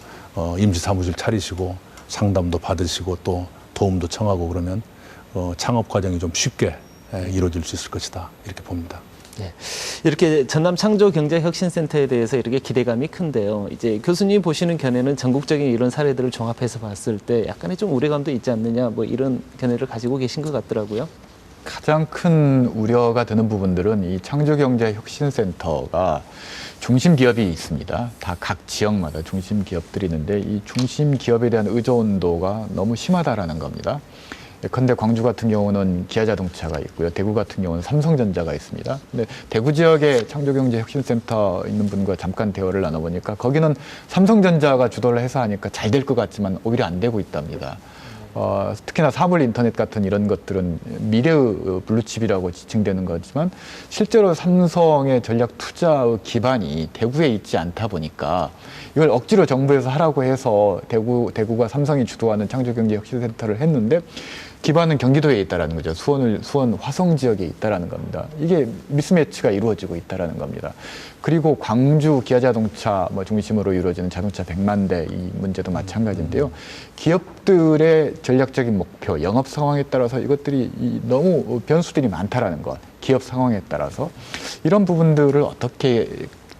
임시 사무실 차리시고 상담도 받으시고 또 도움도 청하고 그러면 창업 과정이 좀 쉽게 이루어질 수 있을 것이다 이렇게 봅니다. 예. 이렇게 전남 창조경제혁신센터에 대해서 이렇게 기대감이 큰데요. 이제 교수님 보시는 견해는 전국적인 이런 사례들을 종합해서 봤을 때 약간의 좀 우려감도 있지 않느냐 뭐 이런 견해를 가지고 계신 것 같더라고요. 가장 큰 우려가 드는 부분들은 이 창조경제혁신센터가 중심 기업이 있습니다. 다 각 지역마다 중심 기업들이 있는데 이 중심 기업에 대한 의존도가 너무 심하다라는 겁니다. 예컨대 광주 같은 경우는 기아자동차가 있고요. 대구 같은 경우는 삼성전자가 있습니다. 근데 대구 지역에 창조경제혁신센터 있는 분과 잠깐 대화를 나눠보니까 거기는 삼성전자가 주도를 해서 하니까 잘 될 것 같지만 오히려 안 되고 있답니다. 특히나 사물 인터넷 같은 이런 것들은 미래의 블루칩이라고 지칭되는 거지만 실제로 삼성의 전략 투자의 기반이 대구에 있지 않다 보니까 이걸 억지로 정부에서 하라고 해서 대구가 삼성이 주도하는 창조경제혁신센터를 했는데 기반은 경기도에 있다라는 거죠. 수원 화성 지역에 있다라는 겁니다. 이게 미스매치가 이루어지고 있다라는 겁니다. 그리고 광주 기아자동차 중심으로 이루어지는 자동차 100만 대 이 문제도 마찬가지인데요. 기업들의 전략적인 목표, 영업 상황에 따라서 이것들이 너무 변수들이 많다라는 것, 기업 상황에 따라서 이런 부분들을 어떻게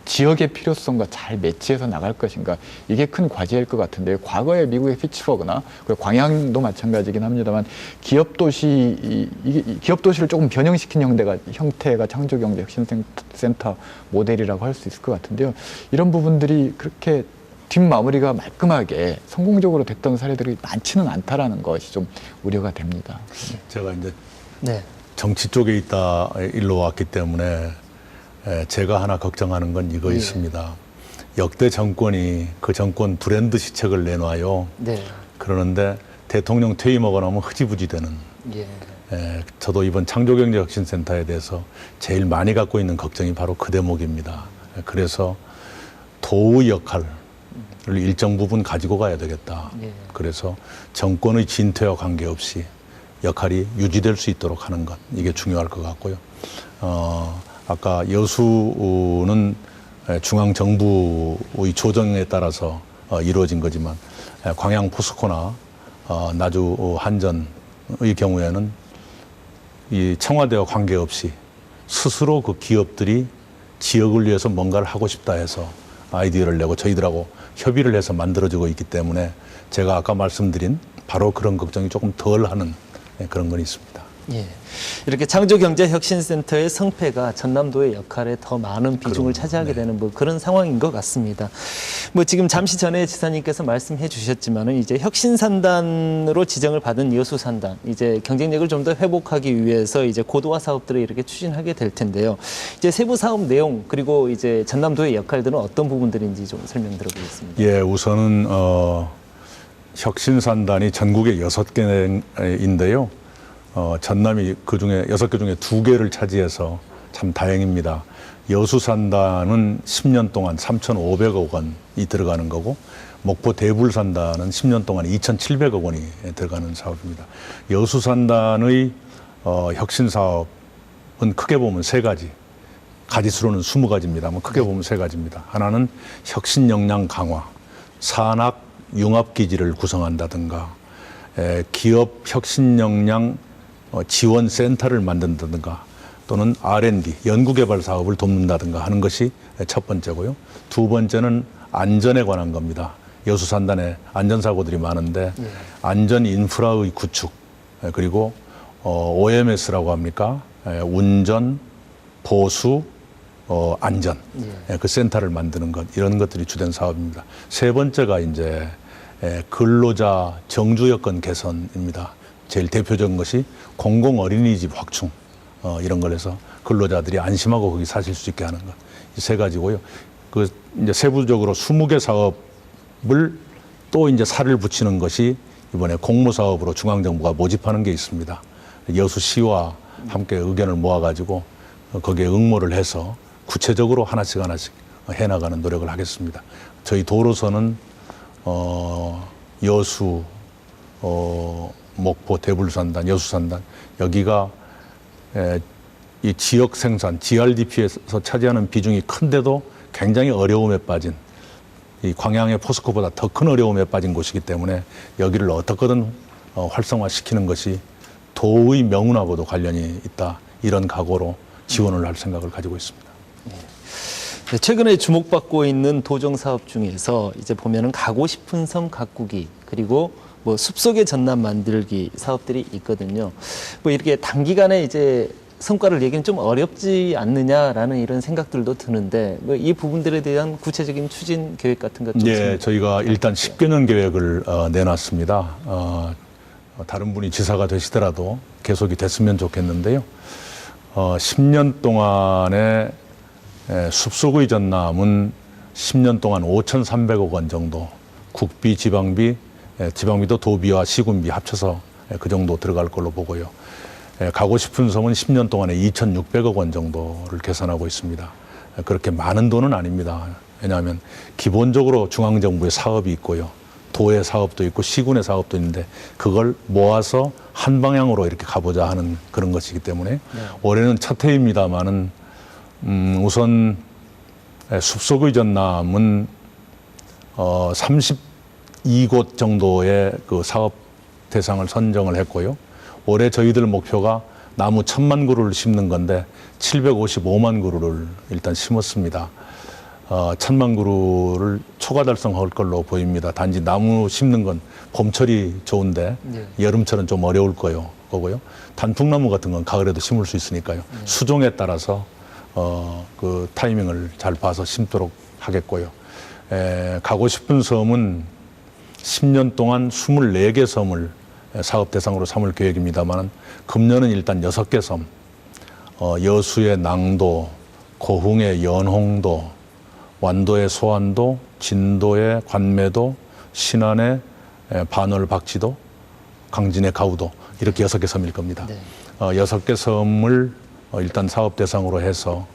지역의 필요성과 잘 매치해서 나갈 것인가 이게 큰 과제일 것 같은데요. 과거에 미국의 피츠버그나 광양도 마찬가지긴 합니다만 기업 도시를 조금 변형시킨 형태가 창조경제혁신센터 모델이라고 할 수 있을 것 같은데요. 이런 부분들이 그렇게 뒷마무리가 말끔하게 성공적으로 됐던 사례들이 많지는 않다라는 것이 좀 우려가 됩니다. 제가 이제 네. 정치 쪽에 있다 일로 왔기 때문에 제가 하나 걱정하는 건 이거 있습니다. 역대 정권이 그 정권 브랜드 시책을 내놔요. 네. 그러는데 대통령 퇴임하고 나면 흐지부지 되는. 예. 저도 이번 창조경제혁신센터에 대해서 제일 많이 갖고 있는 걱정이 바로 그 대목입니다. 그래서 도의 역할을 일정 부분 가지고 가야 되겠다. 예. 그래서 정권의 진퇴와 관계없이 역할이 유지될 수 있도록 하는 것, 이게 중요할 것 같고요. 아까 여수는 중앙정부의 조정에 따라서 이루어진 거지만 광양 포스코나 나주 한전의 경우에는 이 청와대와 관계없이 스스로 그 기업들이 지역을 위해서 뭔가를 하고 싶다 해서 아이디어를 내고 저희들하고 협의를 해서 만들어지고 있기 때문에 제가 아까 말씀드린 바로 그런 걱정이 조금 덜하는 그런 건 있습니다. 예. 이렇게 창조경제혁신센터의 성패가 전남도의 역할에 더 많은 비중을 차지하게 되는 그런 상황인 것 같습니다. 지금 잠시 전에 지사님께서 말씀해 주셨지만은 이제 혁신산단으로 지정을 받은 여수산단, 이제 경쟁력을 좀 더 회복하기 위해서 이제 고도화 사업들을 이렇게 추진하게 될 텐데요. 이제 세부 사업 내용 그리고 이제 전남도의 역할들은 어떤 부분들인지 좀 설명 들어보겠습니다. 예, 우선은 혁신산단이 전국에 6개인데요. 전남이 그중에 6개 중에 2개를 차지해서 참 다행입니다. 여수산단은 10년 동안 3,500억 원이 들어가는 거고 목포 대불산단은 10년 동안 2,700억 원이 들어가는 사업입니다. 여수산단의 혁신사업은 크게 보면 3가지, 가지수로는 20가지입니다만 크게 보면 3가지입니다. 하나는 혁신 역량 강화, 산학 융합기지를 구성한다든가 기업 혁신 역량 지원 센터를 만든다든가 또는 R&D, 연구개발 사업을 돕는다든가 하는 것이 첫 번째고요. 두 번째는 안전에 관한 겁니다. 여수산단에 안전사고들이 많은데 안전 인프라의 구축, 그리고 OMS라고 합니까? 운전, 보수, 안전, 그 센터를 만드는 것, 이런 것들이 주된 사업입니다. 세 번째가 이제 근로자 정주 여건 개선입니다. 제일 대표적인 것이 공공 어린이집 확충, 이런 걸 해서 근로자들이 안심하고 거기 사실 수 있게 하는 것. 이 3가지고요. 그 이제 세부적으로 20개 사업을 또 이제 살을 붙이는 것이 이번에 공모사업으로 중앙정부가 모집하는 게 있습니다. 여수시와 함께 의견을 모아가지고 거기에 응모를 해서 구체적으로 하나씩 해나가는 노력을 하겠습니다. 저희 도로서는 여수, 목포, 대불산단, 여수산단, 여기가 이 지역 생산, GRDP에서 차지하는 비중이 큰데도 굉장히 어려움에 빠진, 이 광양의 포스코보다 더 큰 어려움에 빠진 곳이기 때문에 여기를 어떻게든 활성화시키는 것이 도의 명운하고도 관련이 있다. 이런 각오로 지원을 할 생각을 가지고 있습니다. 네, 최근에 주목받고 있는 도정 사업 중에서 이제 보면은 가고 싶은 섬 가꾸기, 그리고 뭐 숲속의 전남 만들기 사업들이 있거든요. 뭐 이렇게 단기간에 이제 성과를 내기는 좀 어렵지 않느냐라는 이런 생각들도 드는데 뭐 이 부분들에 대한 구체적인 추진 계획 같은 것 좀. 예, 저희가 일단 10개년 계획을 내놨습니다. 다른 분이 지사가 되시더라도 계속이 됐으면 좋겠는데요. 10년 동안에 숲속의 전남은 10년 동안 5,300억 원 정도 국비, 지방비, 지방비도 도비와 시군비 합쳐서 그 정도 들어갈 걸로 보고요. 가고 싶은 섬은 10년 동안에 2,600억 원 정도를 계산하고 있습니다. 그렇게 많은 돈은 아닙니다. 왜냐하면 기본적으로 중앙정부의 사업이 있고요. 도의 사업도 있고 시군의 사업도 있는데 그걸 모아서 한 방향으로 이렇게 가보자 하는 그런 것이기 때문에 올해는 첫 해입니다만은 우선 숲속의 전남은 32곳 정도의 그 사업 대상을 선정을 했고요. 올해 저희들 목표가 나무 1,000만 그루를 심는 건데 755만 그루를 일단 심었습니다. 1,000만 그루를 초과 달성할 걸로 보입니다. 단지 나무 심는 건 봄철이 좋은데 여름철은 좀 어려울 거고요. 단풍나무 같은 건 가을에도 심을 수 있으니까요. 수종에 따라서 그 타이밍을 잘 봐서 심도록 하겠고요. 가고 싶은 섬은 10년 동안 24개 섬을 사업 대상으로 삼을 계획입니다만 금년은 일단 6개 섬, 여수의 낭도, 고흥의 연홍도, 완도의 소안도, 진도의 관매도, 신안의 반월 박지도, 강진의 가우도 이렇게 6개 섬일 겁니다. 6개 섬을 일단 사업 대상으로 해서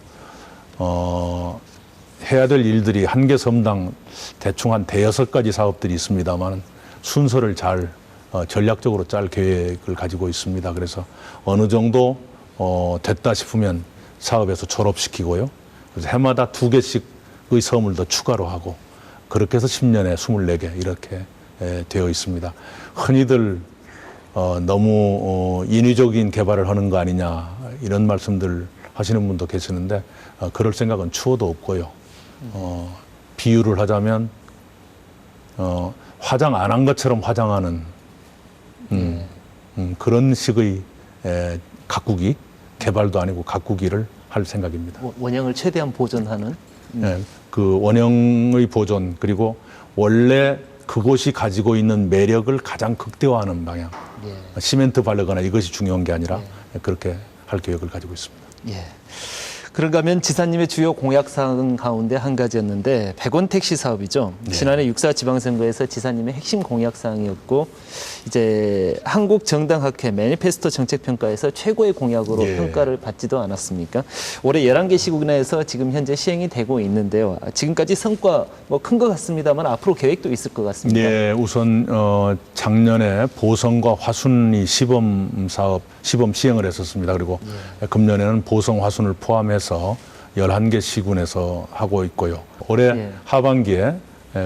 해야 될 일들이 한 개 섬당 대충 한 5-6가지 사업들이 있습니다만 순서를 잘 전략적으로 짤 계획을 가지고 있습니다. 그래서 어느 정도 됐다 싶으면 사업에서 졸업시키고요. 그래서 해마다 2개씩의 섬을 더 추가로 하고 그렇게 해서 10년에 24개 이렇게 되어 있습니다. 흔히들 너무 인위적인 개발을 하는 거 아니냐 이런 말씀들 하시는 분도 계시는데 그럴 생각은 추호도 없고요. 비유를 하자면 화장 안 한 것처럼 화장하는 그런 식의 가꾸기, 개발도 아니고 가꾸기를 할 생각입니다. 원형을 최대한 보존하는. 그 원형의 보존 그리고 원래 그곳이 가지고 있는 매력을 가장 극대화하는 방향. 시멘트 바르거나 이것이 중요한 게 아니라 그렇게 할 계획을 가지고 있습니다. 예. 그런가 하면 지사님의 주요 공약사항 가운데 한 가지였는데 100원 택시 사업이죠. 지난해 6.4 지방선거에서 지사님의 핵심 공약사항이었고 이제 한국정당학회 매니페스토 정책평가에서 최고의 공약으로 평가를 받지도 않았습니까? 올해 11개 시군에서 지금 현재 시행이 되고 있는데요. 지금까지 성과 뭐 큰 것 같습니다만 앞으로 계획도 있을 것 같습니다. 네, 우선 작년에 보성과 화순이 시범 시행을 했었습니다. 그리고 금년에는 보성, 화순을 포함해서 11개 시군에서 하고 있고요. 올해 하반기에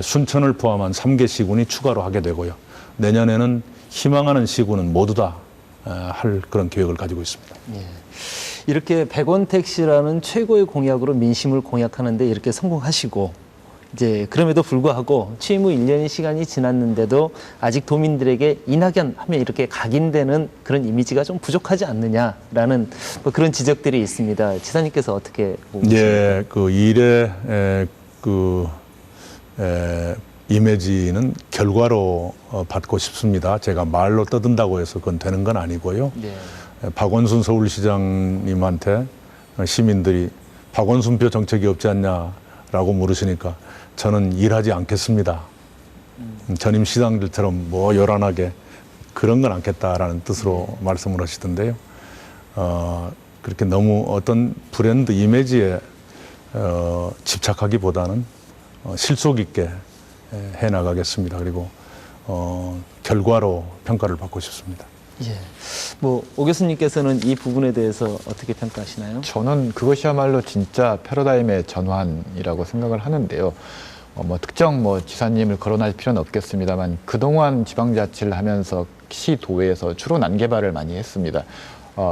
순천을 포함한 3개 시군이 추가로 하게 되고요. 내년에는 희망하는 시군은 모두 다 할 그런 계획을 가지고 있습니다. 이렇게 100원 택시라는 최고의 공약으로 민심을 공약하는데 이렇게 성공하시고 이제 그럼에도 불구하고 취임 후 1년의 시간이 지났는데도 아직 도민들에게 이낙연 하면 이렇게 각인되는 그런 이미지가 좀 부족하지 않느냐라는 뭐 그런 지적들이 있습니다. 지사님께서 어떻게 보고 계십니까? 예, 그 일의 이미지는 결과로 받고 싶습니다. 제가 말로 떠든다고 해서 그건 되는 건 아니고요. 박원순 서울시장님한테 시민들이 박원순표 정책이 없지 않냐라고 물으시니까 저는 일하지 않겠습니다. 전임 시장들처럼 뭐 요란하게 그런 건 않겠다라는 뜻으로 말씀을 하시던데요. 그렇게 너무 어떤 브랜드 이미지에 집착하기보다는 실속 있게 해나가겠습니다. 그리고 결과로 평가를 받고 싶습니다. 예. 뭐 오 교수님께서는 이 부분에 대해서 어떻게 평가하시나요? 저는 그것이야말로 진짜 패러다임의 전환이라고 생각을 하는데요. 뭐 특정 지사님을 거론할 필요는 없겠습니다만 그동안 지방자치를 하면서 시도에서 주로 난개발을 많이 했습니다.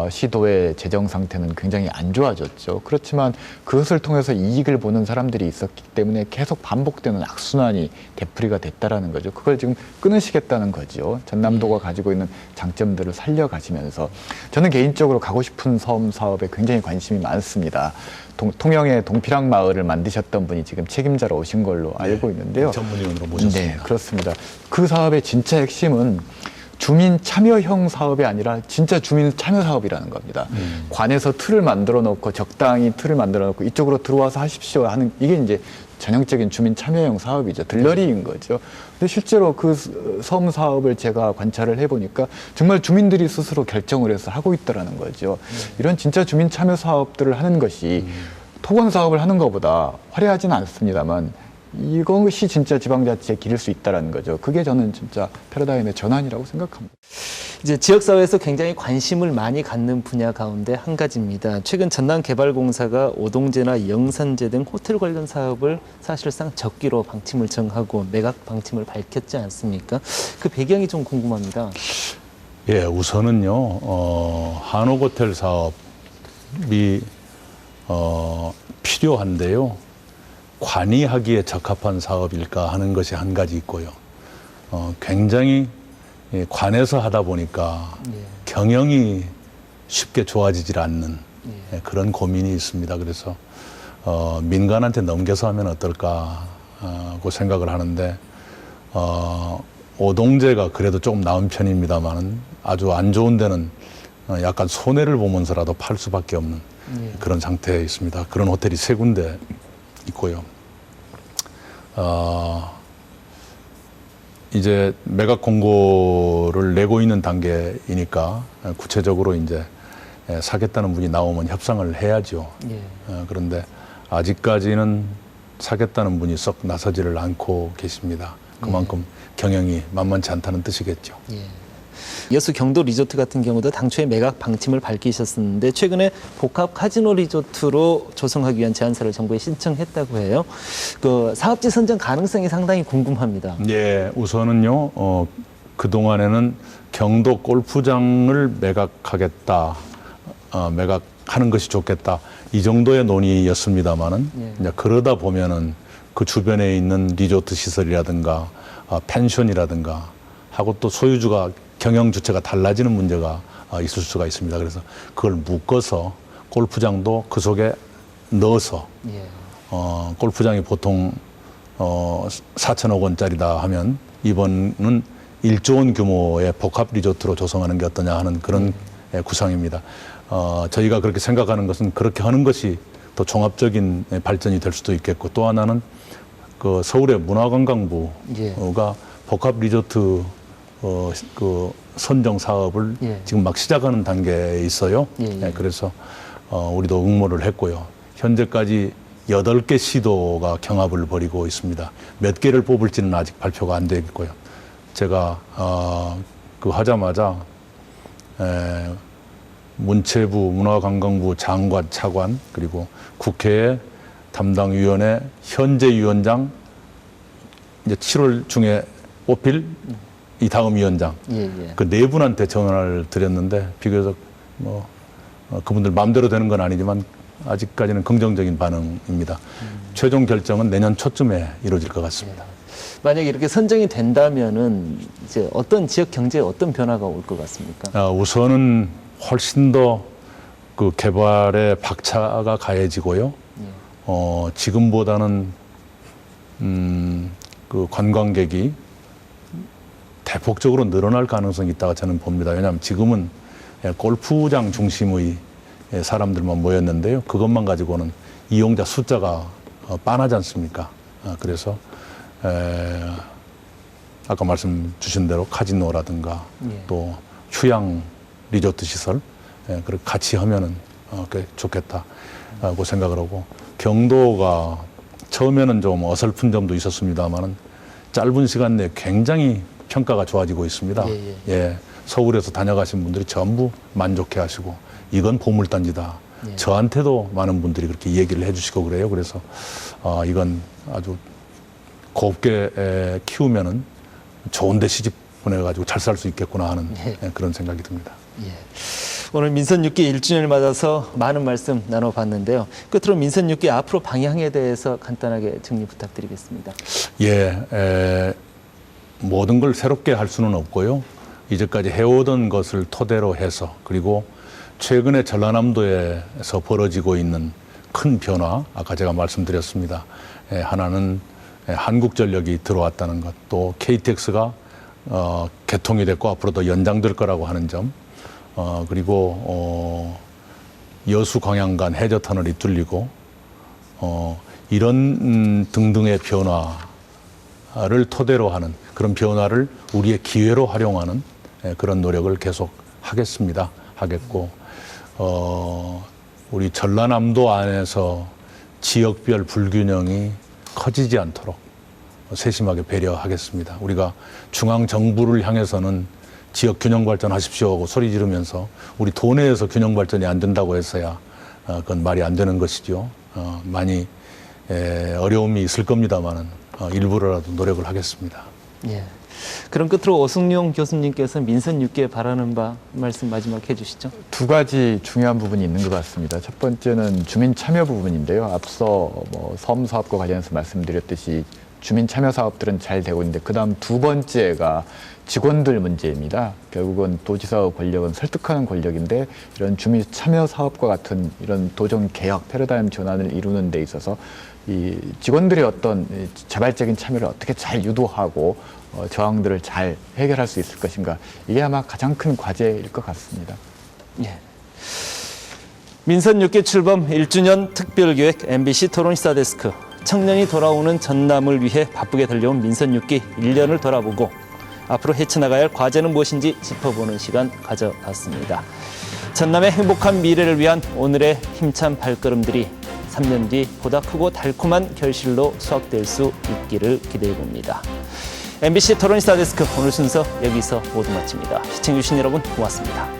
시도의 재정 상태는 굉장히 안 좋아졌죠. 그렇지만 그것을 통해서 이익을 보는 사람들이 있었기 때문에 계속 반복되는 악순환이 되풀이가 됐다라는 거죠. 그걸 지금 끊으시겠다는 거죠. 전남도가 가지고 있는 장점들을 살려가시면서 저는 개인적으로 가고 싶은 섬 사업에 굉장히 관심이 많습니다. 통영의 동피랑 마을을 만드셨던 분이 지금 책임자로 오신 걸로 알고 있는데요. 전문위원으로 모셨습니다. 네, 그렇습니다. 그 사업의 진짜 핵심은 주민 참여형 사업이 아니라 진짜 주민 참여 사업이라는 겁니다. 관에서 틀을 만들어 놓고 적당히 틀을 만들어 놓고 이쪽으로 들어와서 하십시오 하는 이게 이제 전형적인 주민 참여형 사업이죠. 들러리인 거죠. 근데 실제로 그 섬 사업을 제가 관찰을 해보니까 정말 주민들이 스스로 결정을 해서 하고 있다라는 거죠. 이런 진짜 주민 참여 사업들을 하는 것이 토건 사업을 하는 것보다 화려하지는 않습니다만 이것이 진짜 지방자치에 기를 수 있다는 거죠. 그게 저는 진짜 패러다임의 전환이라고 생각합니다. 이제 지역사회에서 굉장히 관심을 많이 갖는 분야 가운데 한 가지입니다. 최근 전남개발공사가 오동제나 영산제 등 호텔 관련 사업을 사실상 적기로 방침을 정하고 매각 방침을 밝혔지 않습니까? 그 배경이 좀 궁금합니다. 예, 우선은요, 한옥호텔 사업이 필요한데요. 관이 하기에 적합한 사업일까 하는 것이 한 가지 있고요. 굉장히 관에서 하다 보니까 경영이 쉽게 좋아지질 않는 그런 고민이 있습니다. 그래서 민간한테 넘겨서 하면 어떨까 하고 생각을 하는데 오동제가 그래도 조금 나은 편입니다만은 아주 안 좋은 데는 약간 손해를 보면서라도 팔 수밖에 없는 그런 상태에 있습니다. 그런 호텔이 3군데 있고요. 이제 매각 공고를 내고 있는 단계이니까 구체적으로 이제 사겠다는 분이 나오면 협상을 해야죠. 그런데 아직까지는 사겠다는 분이 썩 나서지를 않고 계십니다. 그만큼 경영이 만만치 않다는 뜻이겠죠. 여수 경도 리조트 같은 경우도 당초에 매각 방침을 밝히셨었는데 최근에 복합 카지노 리조트로 조성하기 위한 제안서를 정부에 신청했다고 해요. 그 사업지 선정 가능성이 상당히 궁금합니다. 예, 우선은요, 그동안에는 경도 골프장을 매각하겠다, 매각하는 것이 좋겠다, 이 정도의 논의였습니다만은, 이제 그러다 보면은 그 주변에 있는 리조트 시설이라든가, 펜션이라든가 하고 또 소유주가 경영 주체가 달라지는 문제가 있을 수가 있습니다. 그래서 그걸 묶어서 골프장도 그 속에 넣어서 골프장이 보통 4천억 원짜리다 하면 이번은 1조 원 규모의 복합 리조트로 조성하는 게 어떠냐 하는 그런 구상입니다. 저희가 그렇게 생각하는 것은 그렇게 하는 것이 더 종합적인 발전이 될 수도 있겠고, 또 하나는 그 서울의 문화관광부가 복합 리조트 그 선정 사업을 지금 막 시작하는 단계에 있어요. 그래서 우리도 응모를 했고요. 현재까지 8개 시도가 경합을 벌이고 있습니다. 몇 개를 뽑을지는 아직 발표가 안 되겠고요. 제가 그 하자마자 문체부, 문화관광부 장관, 차관, 그리고 국회의 담당위원회 현재 위원장, 이제 7월 중에 뽑힐 이 다음 위원장, 그 4분한테 전화를 드렸는데 비교적 그분들 마음대로 되는 건 아니지만 아직까지는 긍정적인 반응입니다. 최종 결정은 내년 초쯤에 이루어질 것 같습니다. 만약에 이렇게 선정이 된다면은 이제 어떤 지역 경제에 어떤 변화가 올 것 같습니까? 우선은 훨씬 더 그 개발의 박차가 가해지고요. 지금보다는 그 관광객이 대폭적으로 늘어날 가능성이 있다고 저는 봅니다. 왜냐하면 지금은 골프장 중심의 사람들만 모였는데요. 그것만 가지고는 이용자 숫자가 빤하지 않습니까? 그래서 아까 말씀 주신 대로 카지노라든가 또 휴양 리조트 시설 그렇게 같이 하면은 꽤 좋겠다고 생각을 하고, 경도가 처음에는 좀 어설픈 점도 있었습니다만은 짧은 시간 내에 굉장히 평가가 좋아지고 있습니다. 서울에서 다녀가신 분들이 전부 만족해 하시고 이건 보물단지다. 저한테도 많은 분들이 그렇게 얘기를 해주시고 그래요. 그래서 이건 아주 곱게 키우면은 좋은 데 시집 보내가지고 잘 살 수 있겠구나 하는 그런 생각이 듭니다. 오늘 민선 6기 1주년을 맞아서 많은 말씀 나눠봤는데요. 끝으로 민선 6기 앞으로 방향에 대해서 간단하게 정리 부탁드리겠습니다. 예, 모든 걸 새롭게 할 수는 없고요. 이제까지 해오던 것을 토대로 해서 그리고 최근에 전라남도에서 벌어지고 있는 큰 변화, 아까 제가 말씀드렸습니다. 하나는 한국전력이 들어왔다는 것, 또 KTX가 개통이 됐고 앞으로 더 연장될 거라고 하는 점, 그리고 여수 광양간 해저터널이 뚫리고 이런 등등의 변화를 토대로 하는 그런 변화를 우리의 기회로 활용하는 그런 노력을 계속 하겠고 우리 전라남도 안에서 지역별 불균형이 커지지 않도록 세심하게 배려하겠습니다. 우리가 중앙 정부를 향해서는 지역 균형 발전하십시오 하고 소리 지르면서 우리 도내에서 균형 발전이 안 된다고 해서야 그건 말이 안 되는 것이죠. 많이 어려움이 있을 겁니다만은 일부러라도 노력을 하겠습니다. 예. 그럼 끝으로 오승용 교수님께서 민선 6기에 바라는 바 말씀 마지막 해주시죠. 두 가지 중요한 부분이 있는 것 같습니다. 첫 번째는 주민 참여 부분인데요. 앞서 섬 사업과 관련해서 말씀드렸듯이 주민 참여 사업들은 잘 되고 있는데 그다음 두 번째가 직원들 문제입니다. 결국은 도지사의 권력은 설득하는 권력인데 이런 주민 참여 사업과 같은 이런 도정 개혁, 패러다임 전환을 이루는 데 있어서 이 직원들의 어떤 자발적인 참여를 어떻게 잘 유도하고 저항들을 잘 해결할 수 있을 것인가, 이게 아마 가장 큰 과제일 것 같습니다. 예. 민선 6기 출범 1주년 특별기획 MBC 토론시사 데스크, 청년이 돌아오는 전남을 위해 바쁘게 달려온 민선 6기 1년을 돌아보고 앞으로 헤쳐나가야 할 과제는 무엇인지 짚어보는 시간 가져봤습니다. 전남의 행복한 미래를 위한 오늘의 힘찬 발걸음들이 3년 뒤 보다 크고 달콤한 결실로 수확될 수 있기를 기대해봅니다. MBC 토론시사 데스크 오늘 순서 여기서 모두 마칩니다. 시청해주신 여러분 고맙습니다.